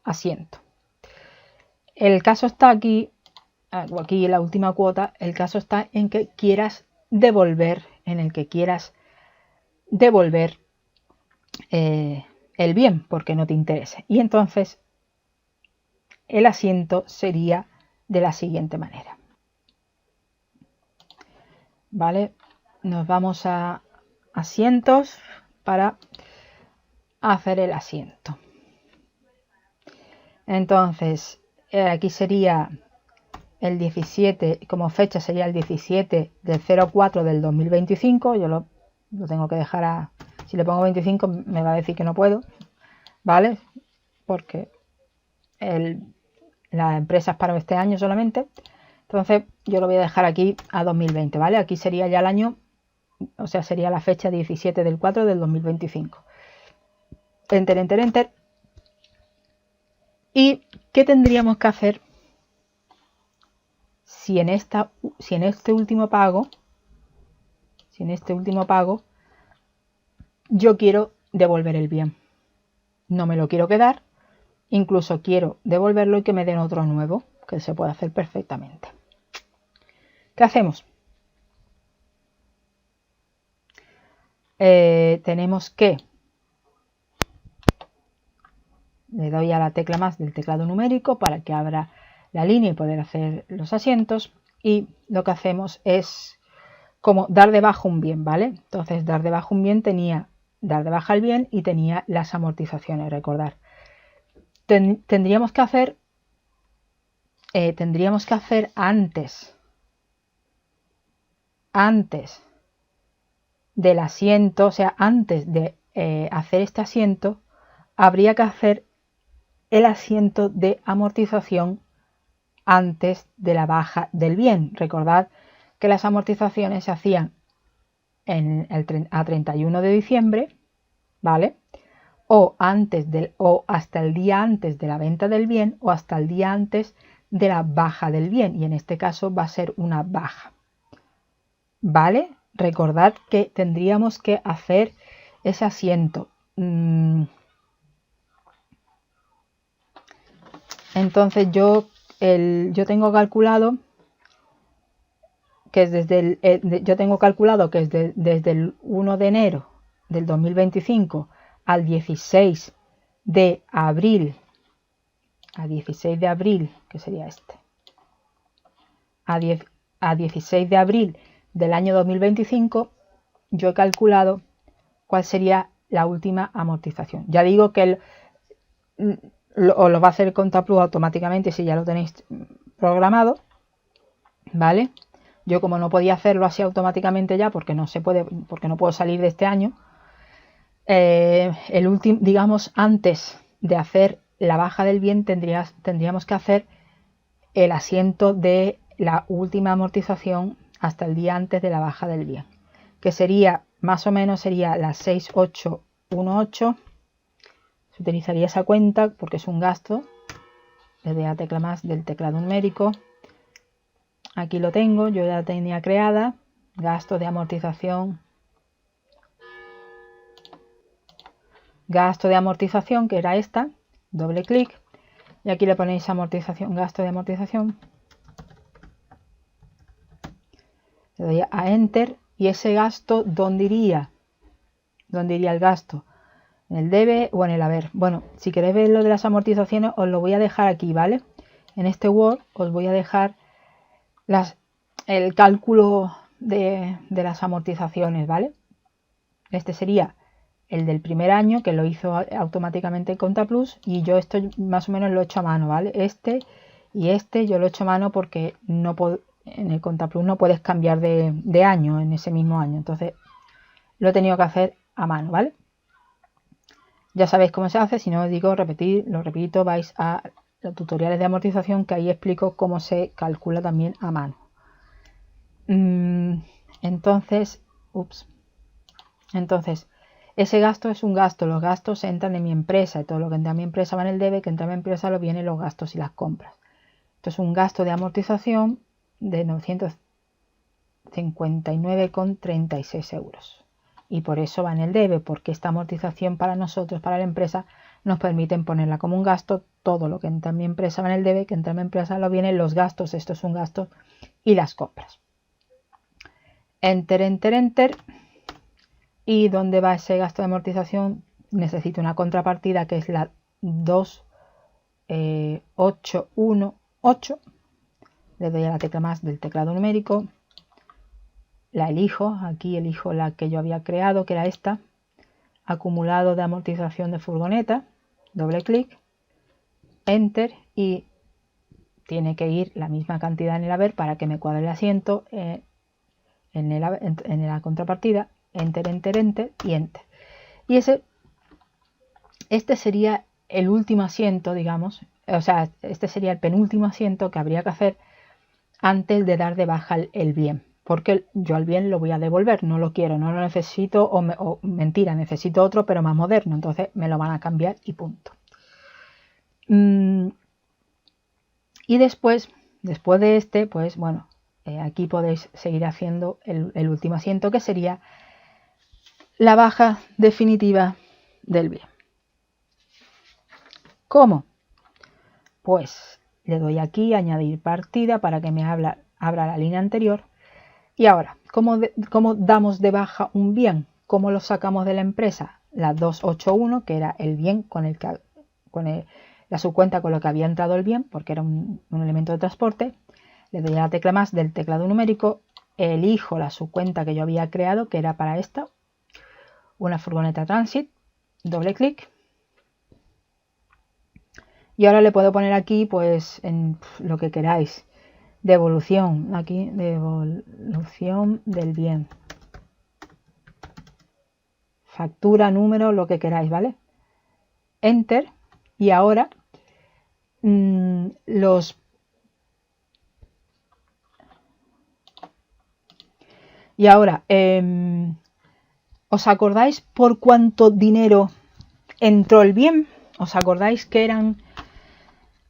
asiento. El caso está aquí en la última cuota, el caso está en que quieras devolver, el bien porque no te interese. Y entonces el asiento sería de la siguiente manera. ¿Vale? Nos vamos a asientos para hacer el asiento. Entonces, aquí sería el 17, como fecha sería el 17 del 04 del 2025. Yo lo tengo que dejar si le pongo 25 me va a decir que no puedo, ¿vale? Porque la empresa es para este año solamente. Entonces yo lo voy a dejar aquí a 2020, ¿vale? Aquí sería ya el año, o sea, sería la fecha 17 del 4 del 2025. Enter. ¿Y qué tendríamos que hacer si en este último pago yo quiero devolver el bien? No me lo quiero quedar, incluso quiero devolverlo y que me den otro nuevo, que se puede hacer perfectamente. ¿Qué hacemos? Tenemos que le doy a la tecla más del teclado numérico para que abra la línea y poder hacer los asientos, y lo que hacemos es como dar de baja un bien, ¿vale? Entonces dar de baja un bien tenía dar de baja el bien y tenía las amortizaciones, recordar. Tendríamos que hacer antes del asiento, o sea, antes de hacer este asiento, habría que hacer el asiento de amortización antes de la baja del bien. Recordad que las amortizaciones se hacían a 31 de diciembre, ¿vale? O hasta el día antes de la venta del bien, o hasta el día antes de la baja del bien, y en este caso va a ser una baja, ¿vale? Recordad que tendríamos que hacer ese asiento. Entonces yo tengo calculado que es desde el 1 de enero del 2025 al 16 de abril, que sería este, a 16 de abril del año 2025, yo he calculado cuál sería la última amortización. Ya digo que os lo va a hacer Contaplus automáticamente si ya lo tenéis programado, ¿vale? Yo, como no podía hacerlo así automáticamente ya, porque no puedo salir de este año, digamos, antes de hacer la baja del bien tendríamos que hacer el asiento de la última amortización hasta el día antes de la baja del bien, que sería más o menos sería la 6818. Se utilizaría esa cuenta porque es un gasto. Le doy a tecla más del teclado numérico. Aquí lo tengo, yo ya la tenía creada. Gasto de amortización. Gasto de amortización, que era esta. Doble clic. Y aquí le ponéis amortización, gasto de amortización. Le doy a Enter. Y ese gasto, ¿dónde iría? ¿Dónde iría el gasto? ¿En el debe o en el haber? Bueno, si queréis ver lo de las amortizaciones, os lo voy a dejar aquí, ¿vale? En este Word os voy a dejar el cálculo de las amortizaciones, ¿vale? Este sería el del primer año, que lo hizo automáticamente Contaplus, y yo esto más o menos lo he hecho a mano, ¿vale? Este y este yo lo he hecho a mano porque en el Contaplus no puedes cambiar de año en ese mismo año, entonces lo he tenido que hacer a mano, ¿vale? Ya sabéis cómo se hace, si no os digo lo repito, vais a los tutoriales de amortización, que ahí explico cómo se calcula también a mano. Entonces, ese gasto es un gasto, los gastos entran en mi empresa, y todo lo que entra en mi empresa va en el debe, que entra en mi empresa lo vienen los gastos y las compras. Esto es un gasto de amortización de 959,36 euros. Y por eso va en el debe, porque esta amortización para nosotros, para la empresa, nos permiten ponerla como un gasto. Todo lo que entra en mi empresa va en el debe, que entra en mi empresa lo vienen los gastos, esto es un gasto, y las compras. Enter, enter, enter. ¿Y dónde va ese gasto de amortización? Necesito una contrapartida, que es la 2818. Le doy a la tecla más del teclado numérico. La elijo, aquí elijo la que yo había creado, que era esta. Acumulado de amortización de furgoneta. Doble clic. Enter, y tiene que ir la misma cantidad en el haber para que me cuadre el asiento en la contrapartida. Enter, enter, enter y enter. Y este sería el último asiento, digamos, o sea, este sería el penúltimo asiento que habría que hacer antes de dar de baja el bien, porque yo al bien lo voy a devolver, no lo quiero, no lo necesito, o mentira, necesito otro pero más moderno, entonces me lo van a cambiar y punto. Y después de este, pues bueno, aquí podéis seguir haciendo el último asiento, que sería la baja definitiva del bien. ¿Cómo? Pues le doy aquí añadir partida para que me abra la línea anterior. Y ahora, ¿cómo damos de baja un bien? ¿Cómo lo sacamos de la empresa? La 281, que era el bien con el que la subcuenta con la que había entrado el bien, porque era un elemento de transporte. Le doy a la tecla más del teclado numérico, elijo la subcuenta que yo había creado, que era para esta, una furgoneta Transit, doble clic. Y ahora le puedo poner aquí, pues, en lo que queráis. Devolución, aquí, devolución del bien. Factura, número, lo que queráis, ¿vale? Enter. Y ahora ¿os acordáis por cuánto dinero entró el bien? ¿Os acordáis que eran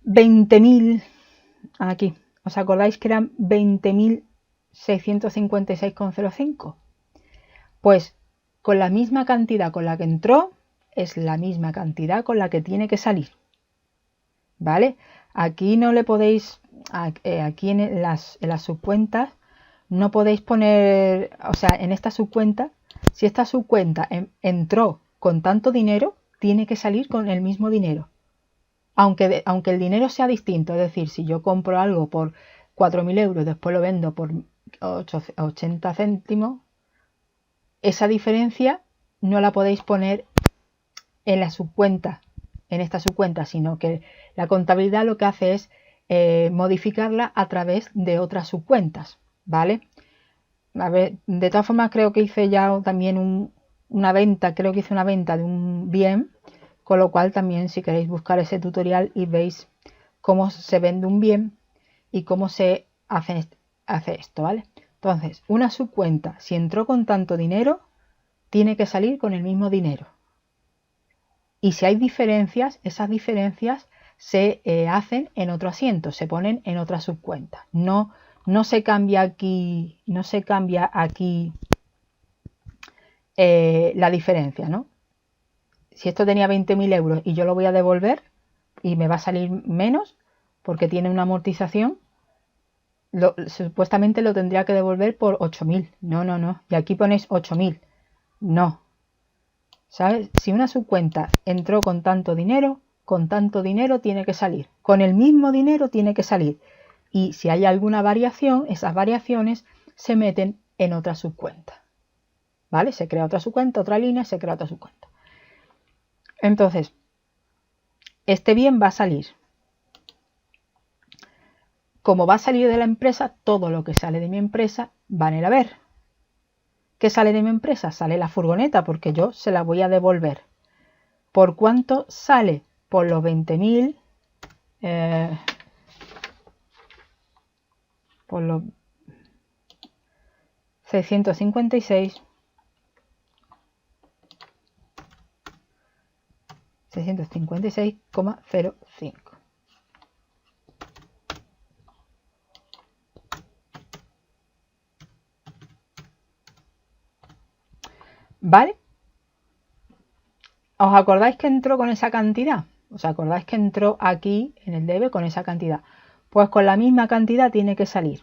20.000? Aquí. ¿Os acordáis que eran 20.656,05? Pues con la misma cantidad con la que entró, es la misma cantidad con la que tiene que salir. ¿Vale? Aquí no le podéis, aquí en las subcuentas, no podéis poner, o sea, en esta subcuenta, si esta subcuenta entró con tanto dinero, tiene que salir con el mismo dinero. Aunque el dinero sea distinto, es decir, si yo compro algo por 4.000 euros, después lo vendo por 80 céntimos, esa diferencia no la podéis poner en la subcuenta, en esta subcuenta, sino que la contabilidad lo que hace es modificarla a través de otras subcuentas, ¿vale? A ver, de todas formas creo que hice ya también una venta, creo que hice una venta de un bien, con lo cual también si queréis buscar ese tutorial y veis cómo se vende un bien y cómo se hace esto, ¿vale? Entonces, una subcuenta, si entró con tanto dinero, tiene que salir con el mismo dinero. Y si hay diferencias, esas diferencias se hacen en otro asiento, se ponen en otra subcuenta. No se cambia aquí, la diferencia, ¿no? Si esto tenía 20.000 euros y yo lo voy a devolver y me va a salir menos porque tiene una amortización, supuestamente lo tendría que devolver por 8.000. No. Y aquí ponéis 8.000. No. ¿Sabes? Si una subcuenta entró con tanto dinero tiene que salir. Con el mismo dinero tiene que salir. Y si hay alguna variación, esas variaciones se meten en otra subcuenta. ¿Vale? Se crea otra subcuenta, otra línea, se crea otra subcuenta. Entonces, este bien va a salir. Como va a salir de la empresa, todo lo que sale de mi empresa va en el haber. ¿Qué sale de mi empresa? Sale la furgoneta porque yo se la voy a devolver. ¿Por cuánto sale? Por los 20.000. Por los 656. 656,05. ¿Vale? ¿Os acordáis que entró con esa cantidad? ¿Os acordáis que entró aquí en el debe con esa cantidad? Pues con la misma cantidad tiene que salir.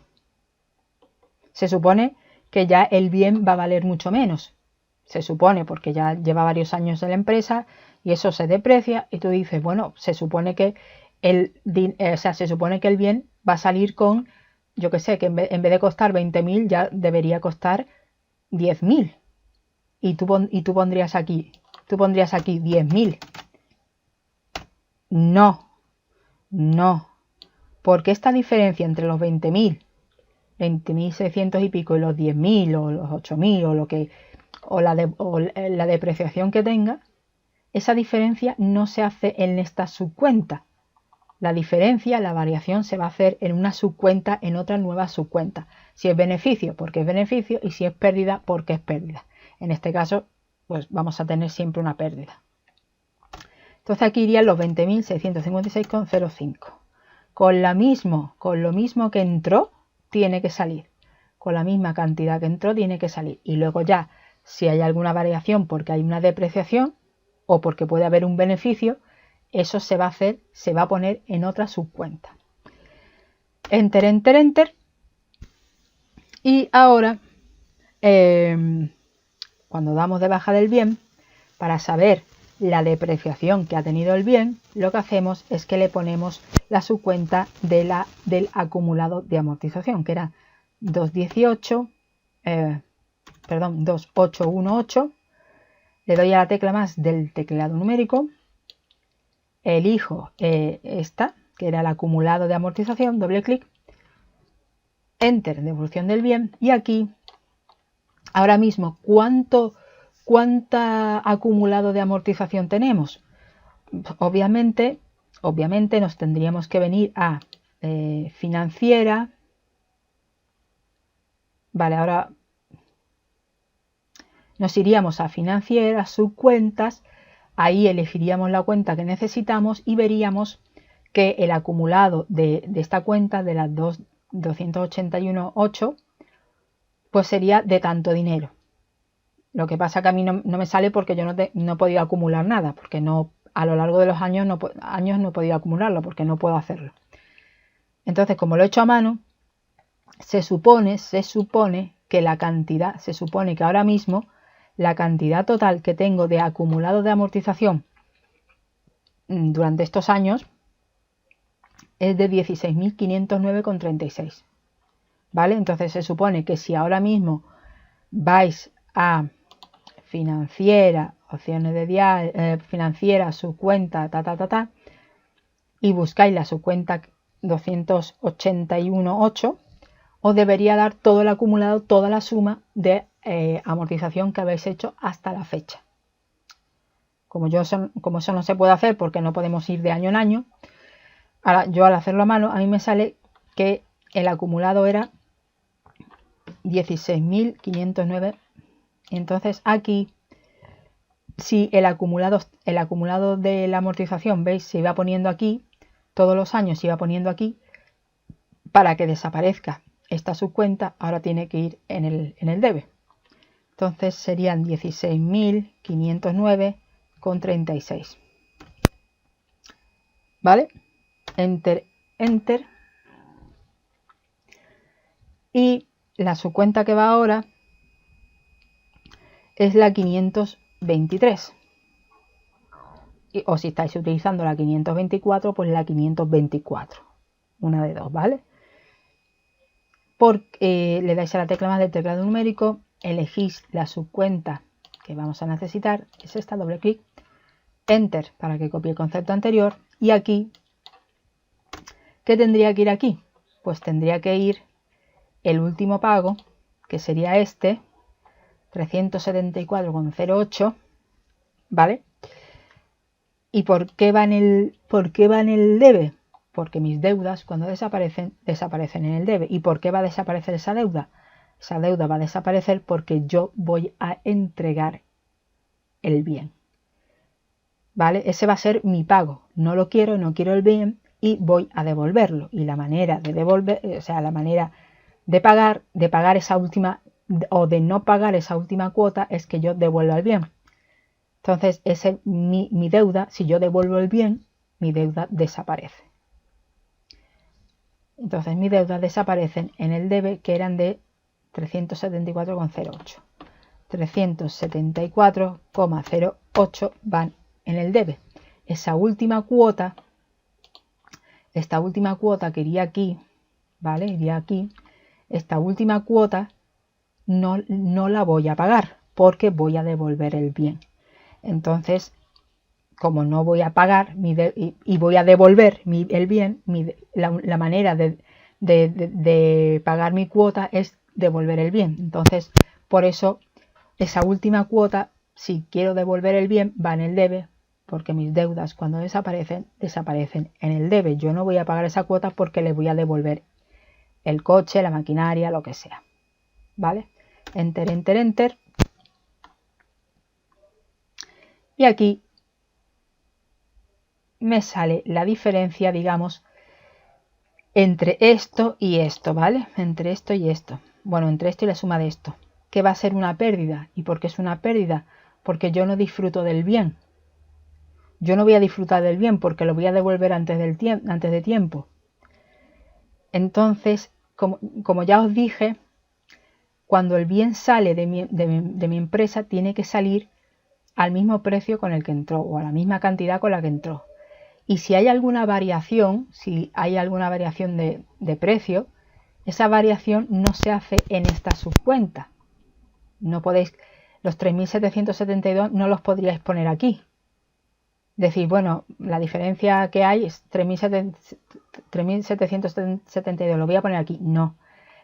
Se supone que ya el bien va a valer mucho menos. Se supone, porque ya lleva varios años en la empresa y eso se deprecia y tú dices, bueno, se supone que el bien va a salir con, yo que sé, que en vez de costar 20.000 ya debería costar 10.000. Y tú pondrías aquí 10.000. No, porque esta diferencia entre los 20.600 y pico y los 10.000 o los 8.000 o la depreciación que tenga, esa diferencia no se hace en esta subcuenta. La diferencia, la variación se va a hacer en una subcuenta, en otra nueva subcuenta. Si es beneficio, porque es beneficio, y si es pérdida, porque es pérdida. En este caso, pues vamos a tener siempre una pérdida. Entonces aquí irían los 20.656,05. Con lo mismo que entró, tiene que salir. Con la misma cantidad que entró, tiene que salir. Y luego ya, si hay alguna variación porque hay una depreciación o porque puede haber un beneficio, eso se va a poner en otra subcuenta. Enter, enter, enter. Y ahora, cuando damos de baja del bien, para saber la depreciación que ha tenido el bien, lo que hacemos es que le ponemos la subcuenta del acumulado de amortización, que era 2818, le doy a la tecla más del teclado numérico, elijo esta, que era el acumulado de amortización, doble clic, Enter, devolución del bien, y aquí, ahora mismo, ¿cuánto acumulado de amortización tenemos? Obviamente nos tendríamos que venir a financiera. Vale, ahora nos iríamos a financiera, subcuentas, ahí elegiríamos la cuenta que necesitamos y veríamos que el acumulado de esta cuenta, de las 281.8, pues sería de tanto dinero. Lo que pasa que a mí no me sale porque yo no he podido acumular nada, porque no, a lo largo de los años no he podido acumularlo porque no puedo hacerlo. Entonces, como lo he hecho a mano, se supone que la cantidad, se supone que ahora mismo la cantidad total que tengo de acumulado de amortización durante estos años es de 16.509,36. ¿Vale? Entonces se supone que si ahora mismo vais a financiera, opciones de financiera, subcuenta, y buscáis la subcuenta 281.8, os debería dar todo el acumulado, toda la suma de amortización que habéis hecho hasta la fecha. Como eso no se puede hacer porque no podemos ir de año en año, ahora yo al hacerlo a mano, a mí me sale que el acumulado era 16.509. Entonces aquí, si el acumulado de la amortización, veis, se iba poniendo aquí, todos los años se iba poniendo aquí, para que desaparezca esta subcuenta, ahora tiene que ir en el debe. Entonces serían 16.509,36. ¿Vale? Enter, Enter. Y la subcuenta que va ahora es la 523. O si estáis utilizando la 524, pues la 524. Una de dos, ¿vale? Le dais a la tecla más del teclado numérico, elegís la subcuenta que vamos a necesitar, es esta, doble clic, Enter para que copie el concepto anterior, y aquí, ¿qué tendría que ir aquí? Pues tendría que ir el último pago, que sería este, 374,08, ¿vale? ¿Y por qué va en el debe? Porque mis deudas, cuando desaparecen en el debe. ¿Y por qué va a desaparecer esa deuda? Esa deuda va a desaparecer porque yo voy a entregar el bien. ¿Vale? Ese va a ser mi pago. No lo quiero, no quiero el bien y voy a devolverlo. Y la manera de devolver, la manera de pagar esa última, o de no pagar esa última cuota, es que yo devuelva el bien. Entonces, mi deuda, si yo devuelvo el bien, mi deuda desaparece. Entonces mis deudas desaparecen en el debe, que eran de 374,08. 374,08 van en el debe. Esta última cuota que iría aquí, ¿vale? Iría aquí. Esta última cuota no la voy a pagar porque voy a devolver el bien. Entonces, como no voy a pagar y voy a devolver el bien, la manera de pagar mi cuota es devolver el bien. Entonces, por eso, esa última cuota, si quiero devolver el bien, va en el debe, porque mis deudas cuando desaparecen en el debe. Yo no voy a pagar esa cuota porque le voy a devolver el coche, la maquinaria, lo que sea. ¿Vale? Enter, Enter, Enter. Y aquí me sale la diferencia, digamos, entre esto y esto, ¿vale? Entre esto y esto. Bueno, entre esto y la suma de esto. Que va a ser una pérdida. ¿Y por qué es una pérdida? Porque yo no disfruto del bien. Yo no voy a disfrutar del bien porque lo voy a devolver antes de tiempo. Entonces, como ya os dije, cuando el bien sale de mi empresa, tiene que salir al mismo precio con el que entró o a la misma cantidad con la que entró. Y si hay alguna variación, de precio, esa variación no se hace en esta subcuenta. No podéis, los 3.772 no los podríais poner aquí. Decir, bueno, la diferencia que hay es 3.772, lo voy a poner aquí. No.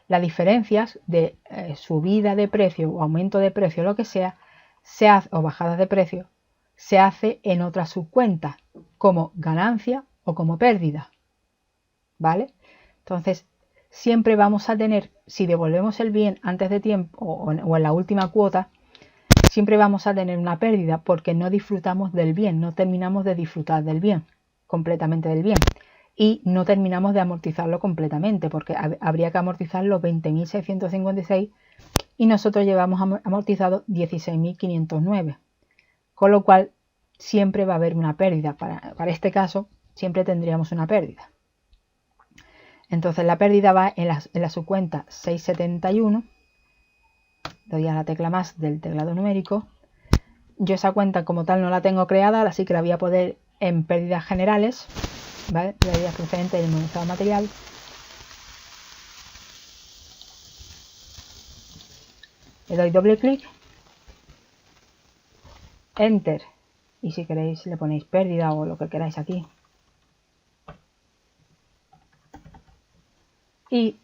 Las diferencias de subida de precio o aumento de precio, lo que sea, se hace, o bajadas de precio, se hace en otra subcuenta, como ganancia o como pérdida. ¿Vale? Entonces, siempre vamos a tener, si devolvemos el bien antes de tiempo o en la última cuota, siempre vamos a tener una pérdida porque no disfrutamos del bien, no terminamos de disfrutar del bien, completamente del bien. Y no terminamos de amortizarlo completamente porque habría que amortizar los 20.656 y nosotros llevamos amortizado 16.509. Con lo cual siempre va a haber una pérdida. Para este caso siempre tendríamos una pérdida. Entonces la pérdida va en la subcuenta 671. Doy a la tecla más del teclado numérico. Yo esa cuenta como tal no la tengo creada, así que la voy a poner en pérdidas generales, ¿vale? Pérdidas procedentes del inmunizado material. Le doy doble clic, Enter, y si queréis le ponéis pérdida o lo que queráis aquí. Y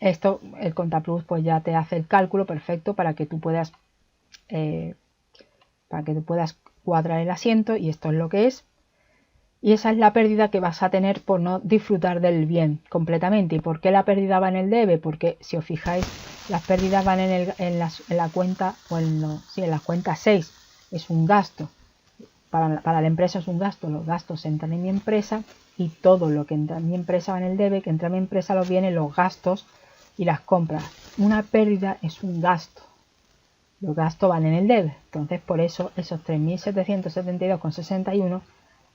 esto, el Contaplus, pues ya te hace el cálculo perfecto para que tú puedas cuadrar el asiento, y esto es lo que es. Y esa es la pérdida que vas a tener por no disfrutar del bien completamente. ¿Y por qué la pérdida va en el debe? Porque si os fijáis, las pérdidas van en la cuenta, o en la cuenta 6, es un gasto. Para la empresa es un gasto, los gastos entran en mi empresa y todo lo que entra en mi empresa va en el debe, que entra en mi empresa lo vienen los gastos y las compras. Una pérdida es un gasto. Los gastos van en el debe. Entonces por eso esos 3.772,61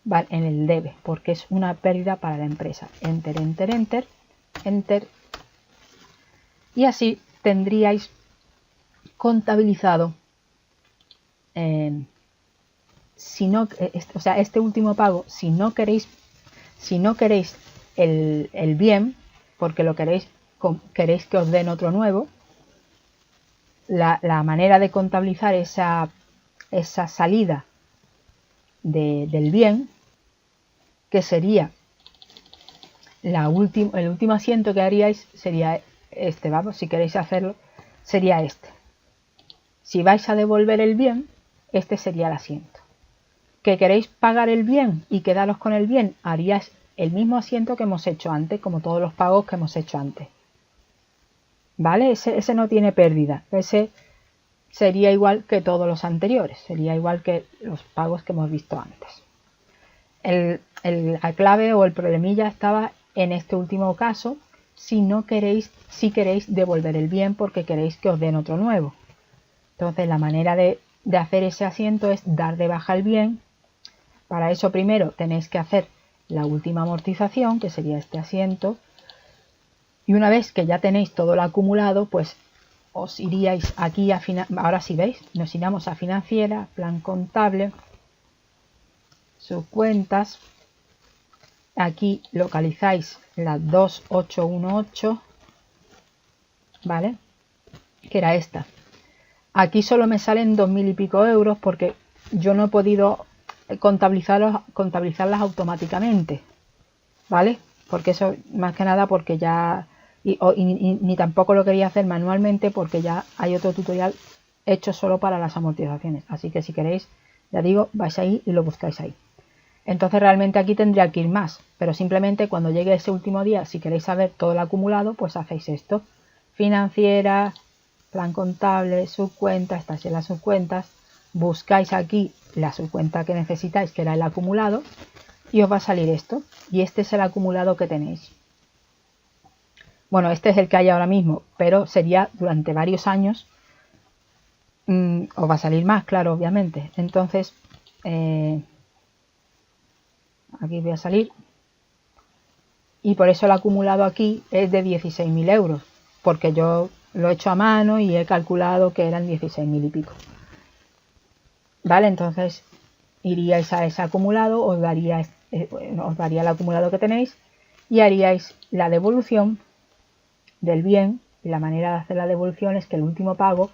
van en el debe, porque es una pérdida para la empresa. Enter, enter, enter, enter. Y así tendríais contabilizado, este último pago, si no queréis el bien, porque lo queréis que os den otro nuevo, la manera de contabilizar esa salida del bien, que sería el último asiento que haríais, sería este, vamos, si queréis hacerlo, sería este. Si vais a devolver el bien, este sería el asiento. ¿Que queréis pagar el bien y quedaros con el bien? Haríais el mismo asiento que hemos hecho antes, como todos los pagos que hemos hecho antes. ¿Vale? Ese no tiene pérdida. Ese sería igual que todos los anteriores. Sería igual que los pagos que hemos visto antes. La clave o el problemilla estaba en este último caso, si queréis devolver el bien porque queréis que os den otro nuevo. Entonces la manera de hacer ese asiento es dar de baja el bien. Para eso primero tenéis que hacer la última amortización, que sería este asiento. Y una vez que ya tenéis todo lo acumulado, pues os iríais aquí a ahora sí veis, nos iremos a financiera, plan contable, subcuentas. Aquí localizáis la 2818, ¿vale? Que era esta. Aquí solo me salen 2.000 y pico euros porque yo no he podido contabilizarlas automáticamente, ¿vale? Porque eso, más que nada, porque ya ni tampoco lo quería hacer manualmente porque ya hay otro tutorial hecho solo para las amortizaciones. Así que si queréis, ya digo, vais ahí y lo buscáis ahí. Entonces realmente aquí tendría que ir más, pero simplemente cuando llegue ese último día, si queréis saber todo el acumulado, pues hacéis esto. Financiera, plan contable, subcuenta, estas son las subcuentas. Buscáis aquí la subcuenta que necesitáis, que era el acumulado, y os va a salir esto. Y este es el acumulado que tenéis. Bueno, este es el que hay ahora mismo, pero sería durante varios años. Os va a salir más, claro, obviamente. Entonces, aquí voy a salir. Y por eso el acumulado aquí es de 16.000 euros, porque yo lo he hecho a mano y he calculado que eran 16.000 y pico. ¿vale? Entonces iríais a ese acumulado, os daría el acumulado que tenéis y haríais la devolución del bien. Y la manera de hacer la devolución es que el último pago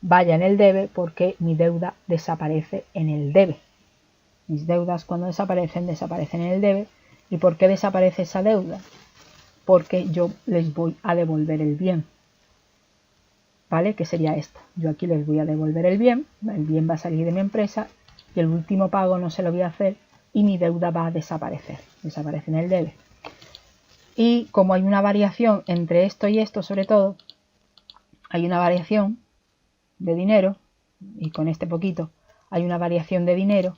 vaya en el debe, porque mi deuda desaparece en el debe. Mis deudas, cuando desaparecen en el debe. ¿Y por qué desaparece esa deuda? Porque yo les voy a devolver el bien, ¿vale? Que sería esto. Yo aquí les voy a devolver el bien va a salir de mi empresa y el último pago no se lo voy a hacer y mi deuda va a desaparecer, desaparece en el debe. Y como hay una variación entre esto y esto, sobre todo, hay una variación de dinero, y con este poquito hay una variación de dinero.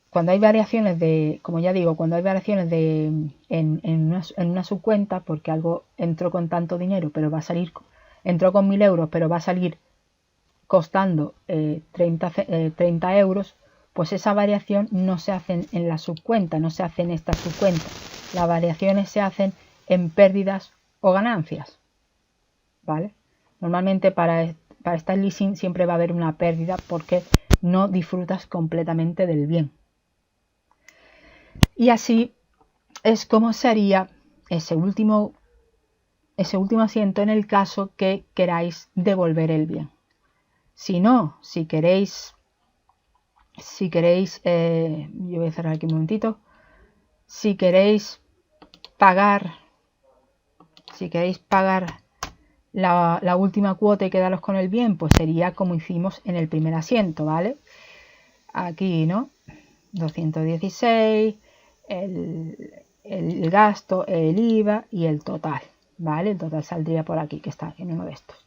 Cuando hay variaciones de, como ya digo, cuando hay variaciones de en una subcuenta, porque algo entró con tanto dinero, pero va a salir, entró con 1000 euros, pero va a salir costando 30 euros, pues esa variación no se hace en la subcuenta, no se hace en esta subcuenta. Las variaciones se hacen en pérdidas o ganancias, ¿vale? Normalmente para estar leasing siempre va a haber una pérdida porque no disfrutas completamente del bien. Y así es como sería ese último asiento en el caso que queráis devolver el bien. Si no, si queréis, yo voy a cerrar aquí un momentito, si queréis pagar la última cuota y quedaros con el bien, pues sería como hicimos en el primer asiento, ¿vale? Aquí, ¿no? 216, el gasto, el IVA y el total, ¿vale? El total saldría por aquí, que está en uno de estos.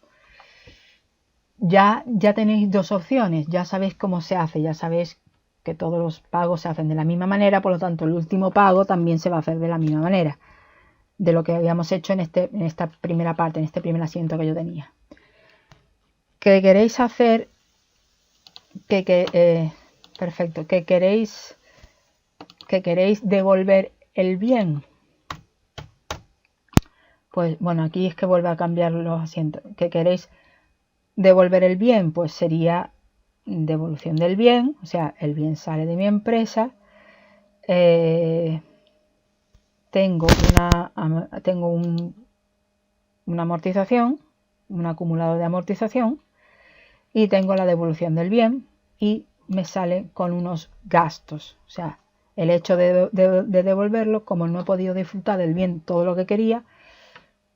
Ya tenéis dos opciones, ya sabéis cómo se hace, ya sabéis que todos los pagos se hacen de la misma manera, por lo tanto el último pago también se va a hacer de la misma manera de lo que habíamos hecho en esta primera parte, en este primer asiento que yo tenía. ¿Qué queréis hacer? Perfecto, que queréis devolver el bien. Pues bueno, aquí es que vuelve a cambiar los asientos. ¿Que queréis devolver el bien? Pues sería devolución del bien, o sea, el bien sale de mi empresa. Tengo una amortización, un acumulado de amortización, y tengo la devolución del bien y me sale con unos gastos. O sea, el hecho de devolverlo, como no he podido disfrutar del bien todo lo que quería,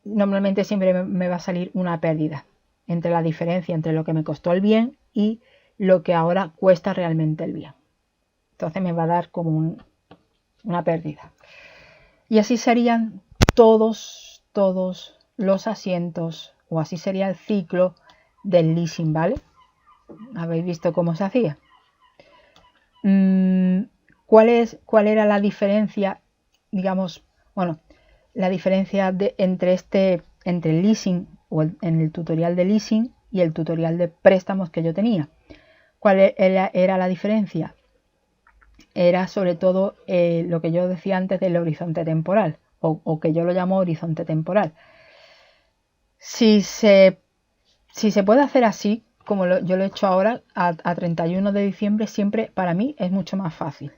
normalmente siempre me va a salir una pérdida entre la diferencia entre lo que me costó el bien y lo que ahora cuesta realmente el bien. Entonces me va a dar como una pérdida. Y así serían todos los asientos, o así sería el ciclo del leasing, ¿vale? ¿Habéis visto cómo se hacía? ¿Cuál era la diferencia, digamos, bueno, la diferencia entre el leasing o en el tutorial de leasing y el tutorial de préstamos que yo tenía? ¿Cuál era la diferencia? Era sobre todo lo que yo decía antes del horizonte temporal, o que yo lo llamo horizonte temporal. Si se puede hacer así, como yo lo he hecho ahora, a 31 de diciembre, siempre para mí es mucho más fácil.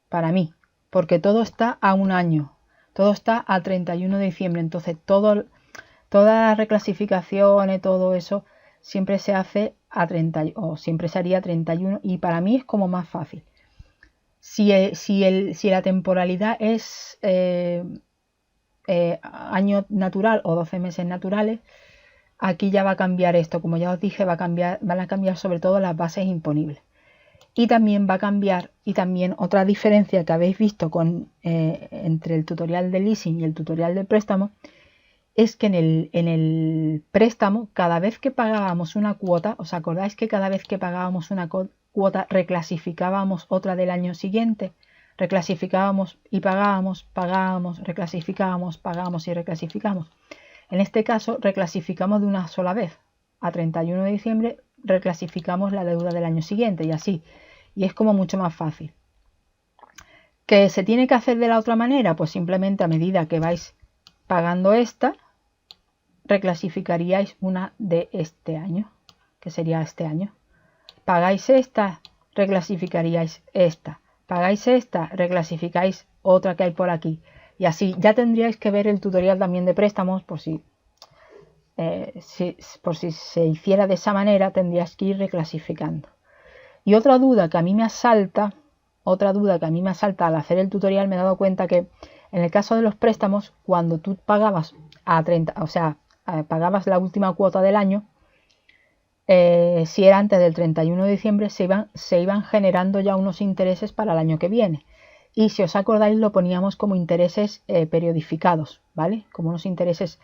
Para mí, porque todo está a un año, todo está a 31 de diciembre, entonces todas las reclasificaciones, todo eso, siempre se hace a 30, o siempre se haría a 31, y para mí es como más fácil. Si la temporalidad es año natural o 12 meses naturales, aquí ya va a cambiar esto. Como ya os dije, van a cambiar sobre todo las bases imponibles. Y también va a cambiar, y también otra diferencia que habéis visto entre el tutorial de leasing y el tutorial de préstamo, es que en el préstamo, cada vez que pagábamos una cuota, ¿os acordáis que cada vez que pagábamos una cuota reclasificábamos otra del año siguiente? Reclasificábamos y pagábamos, reclasificábamos, pagábamos y reclasificamos. En este caso reclasificamos de una sola vez. A 31 de diciembre reclasificamos la deuda del año siguiente y así. Y es como mucho más fácil. ¿Que se tiene que hacer de la otra manera? Pues simplemente a medida que vais pagando esta, reclasificaríais una de este año, que sería este año. pagáis esta, reclasificaríais esta. Pagáis esta, reclasificáis otra que hay por aquí. Y así ya tendríais que ver el tutorial también de préstamos por si se hiciera de esa manera, tendrías que ir reclasificando. Y otra duda que a mí me asalta al hacer el tutorial, me he dado cuenta que en el caso de los préstamos, cuando tú pagabas a 30, o sea, pagabas la última cuota del año, si era antes del 31 de diciembre, se iban generando ya unos intereses para el año que viene. Y si os acordáis, lo poníamos como intereses periodificados, ¿vale? Como unos intereses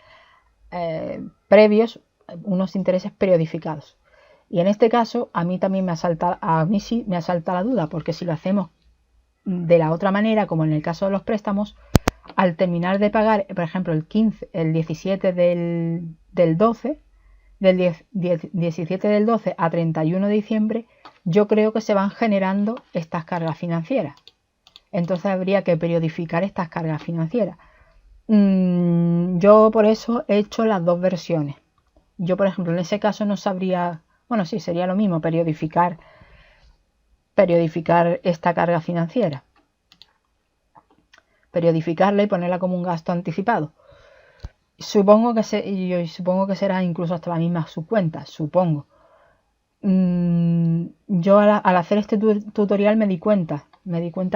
previos, unos intereses periodificados. Y en este caso, a mí sí me asalta la duda, porque si lo hacemos de la otra manera, como en el caso de los préstamos, al terminar de pagar, por ejemplo, el 17 del 12, del 17 del 12 a 31 de diciembre, yo creo que se van generando estas cargas financieras. Entonces habría que periodificar estas cargas financieras. Yo por eso he hecho las dos versiones. Yo, por ejemplo, en ese caso no sabría, bueno, sí, sería lo mismo, periodificar esta carga financiera. Periodificarla y ponerla como un gasto anticipado. Supongo que será incluso hasta la misma subcuenta, supongo. Yo al hacer este tutorial me di cuenta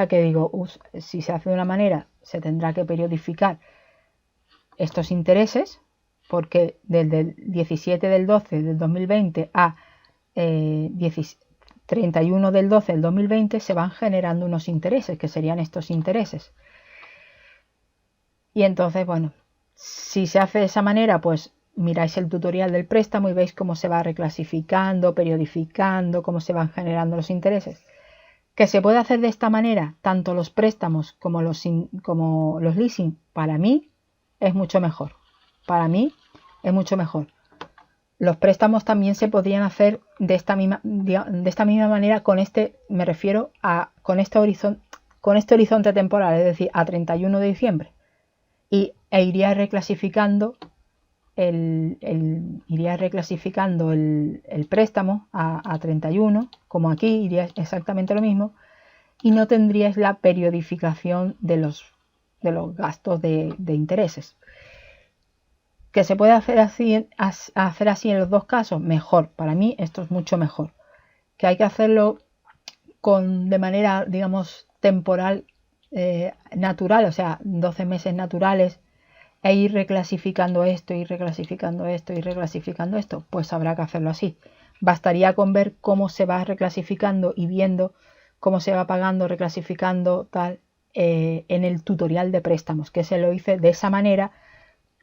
que digo, si se hace de una manera, se tendrá que periodificar estos intereses, porque desde el 17 del 12 del 2020 a 31 del 12 del 2020 se van generando unos intereses, que serían estos intereses. Y entonces, bueno, si se hace de esa manera, pues miráis el tutorial del préstamo y veis cómo se va reclasificando, periodificando, cómo se van generando los intereses. Que se puede hacer de esta manera, tanto los préstamos como los leasing, para mí es mucho mejor. Para mí es mucho mejor. Los préstamos también se podrían hacer de esta misma manera, me refiero a con este horizonte temporal, es decir, a 31 de diciembre. Iría reclasificando el préstamo a 31, como aquí iría exactamente lo mismo, y no tendríais la periodificación de los gastos de intereses. ¿Que se puede hacer así en los dos casos? Mejor, para mí esto es mucho mejor. Que hay que hacerlo de manera, digamos, temporal, natural, o sea, 12 meses naturales, e ir reclasificando esto, pues habrá que hacerlo así. Bastaría con ver cómo se va reclasificando y viendo cómo se va pagando, reclasificando, tal, en el tutorial de préstamos, que se lo hice de esa manera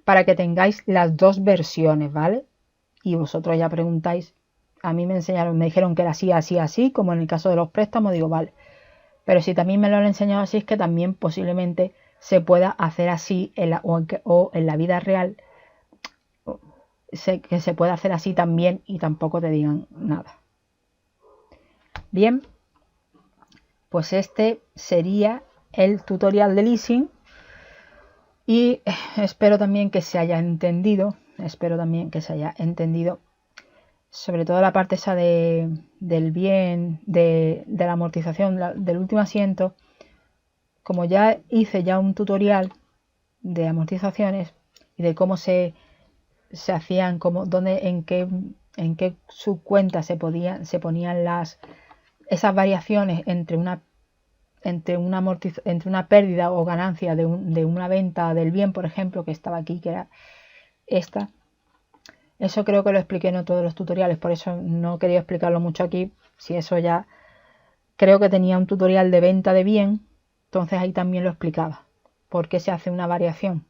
para que tengáis las dos versiones, ¿vale? Y vosotros ya preguntáis, a mí me dijeron que era así, como en el caso de los préstamos, digo, vale. Pero si también me lo han enseñado así, es que también posiblemente se pueda hacer así o en la vida real, que se pueda hacer así también y tampoco te digan nada. Bien, pues este sería el tutorial de leasing y espero también que se haya entendido, sobre todo la parte esa del bien, de la amortización del último asiento. Como ya hice un tutorial de amortizaciones y de cómo se hacían, en qué subcuentas se ponían esas variaciones entre una pérdida o ganancia de una venta del bien, por ejemplo, que estaba aquí, que era esta. Eso creo que lo expliqué en todos los tutoriales, por eso no quería explicarlo mucho aquí. Si eso ya creo que tenía un tutorial de venta de bien, entonces ahí también lo explicaba. Por qué se hace una variación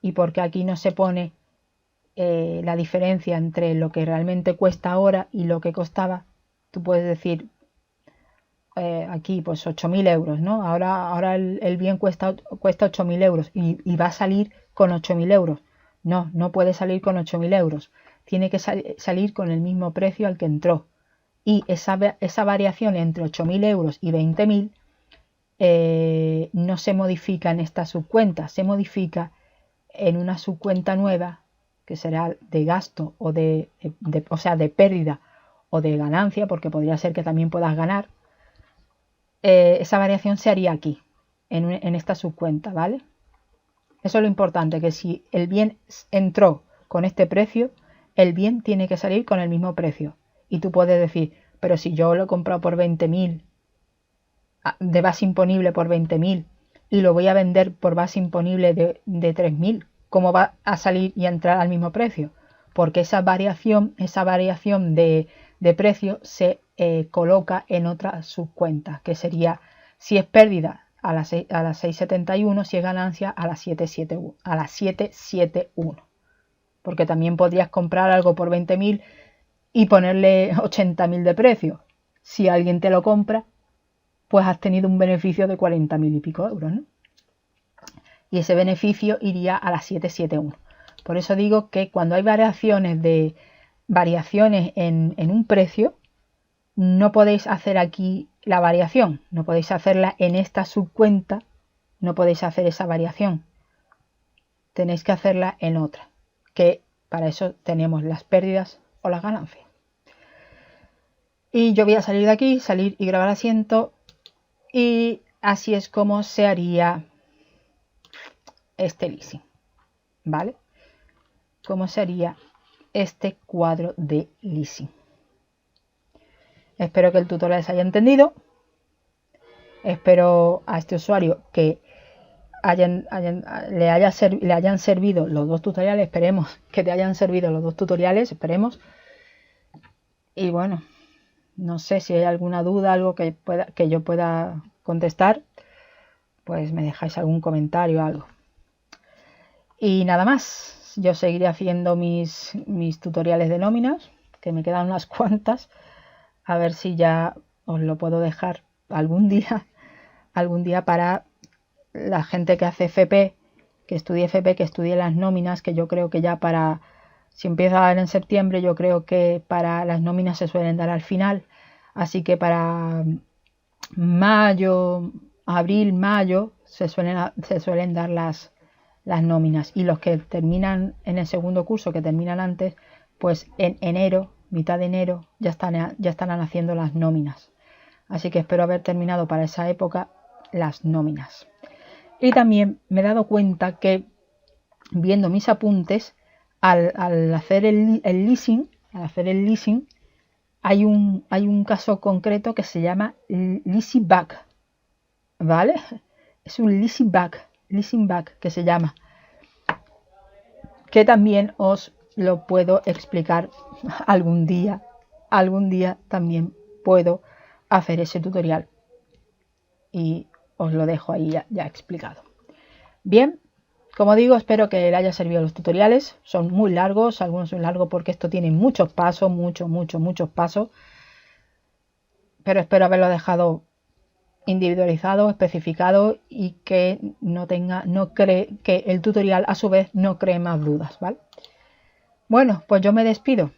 y por qué aquí no se pone la diferencia entre lo que realmente cuesta ahora y lo que costaba. Tú puedes decir aquí pues 8.000 euros, ¿no? Ahora el bien cuesta 8.000 euros y va a salir con 8.000 euros. No puede salir con 8.000 euros. Tiene que salir con el mismo precio al que entró. Y esa variación entre 8.000 euros y 20.000 no se modifica en esta subcuenta, se modifica en una subcuenta nueva que será de gasto o sea, de pérdida o de ganancia, porque podría ser que también puedas ganar, esa variación se haría aquí, en esta subcuenta, ¿vale? Eso es lo importante, que si el bien entró con este precio, el bien tiene que salir con el mismo precio. Y tú puedes decir, pero si yo lo he comprado por 20.000, de base imponible por 20.000, y lo voy a vender por base imponible de 3.000, ¿cómo va a salir y a entrar al mismo precio? Porque esa variación de precio se coloca en otra subcuenta, que sería, si es pérdida, a las 6,71, si es ganancia, a las 7,71. Porque también podrías comprar algo por 20.000 y ponerle 80.000 de precio. Si alguien te lo compra, pues has tenido un beneficio de 40.000 y pico euros, ¿no? Y ese beneficio iría a las 771. Por eso digo que cuando hay variaciones en un precio, no podéis hacer aquí la variación, no podéis hacerla en esta subcuenta, no podéis hacer esa variación. Tenéis que hacerla en otra, que para eso tenemos las pérdidas o las ganancias. Y yo voy a salir de aquí, salir y grabar asiento, y así es como se haría este leasing, ¿vale? Cómo sería este cuadro de leasing. Espero que el tutorial les haya entendido. Espero a este usuario que le hayan servido los dos tutoriales. Esperemos que te hayan servido los dos tutoriales. Esperemos. Y bueno, no sé si hay alguna duda, algo que yo pueda contestar, pues me dejáis algún comentario o algo. Y nada más, yo seguiré haciendo mis tutoriales de nóminas, que me quedan unas cuantas, a ver si ya os lo puedo dejar algún día para la gente que hace FP, que estudie las nóminas, que yo creo que ya si empieza a dar en septiembre, yo creo que para las nóminas se suelen dar al final, así que para abril, mayo, se suelen dar las nóminas, y los que terminan en el segundo curso, que terminan antes, pues en enero, mitad de enero, ya estarán haciendo las nóminas. Así que espero haber terminado para esa época las nóminas. Y también me he dado cuenta que, viendo mis apuntes, al hacer el leasing, hay un caso concreto que se llama leasing back, ¿vale? Es un leasing back que se llama, que también os lo puedo explicar algún día también puedo hacer ese tutorial y os lo dejo ahí ya explicado. Bien, como digo, espero que le haya servido los tutoriales. Son muy largos, algunos son largos porque esto tiene muchos pasos, muchos pasos, pero espero haberlo dejado individualizado, especificado, y que que el tutorial a su vez no cree más dudas, ¿vale? Bueno, pues yo me despido.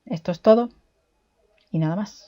Esto es todo y nada más.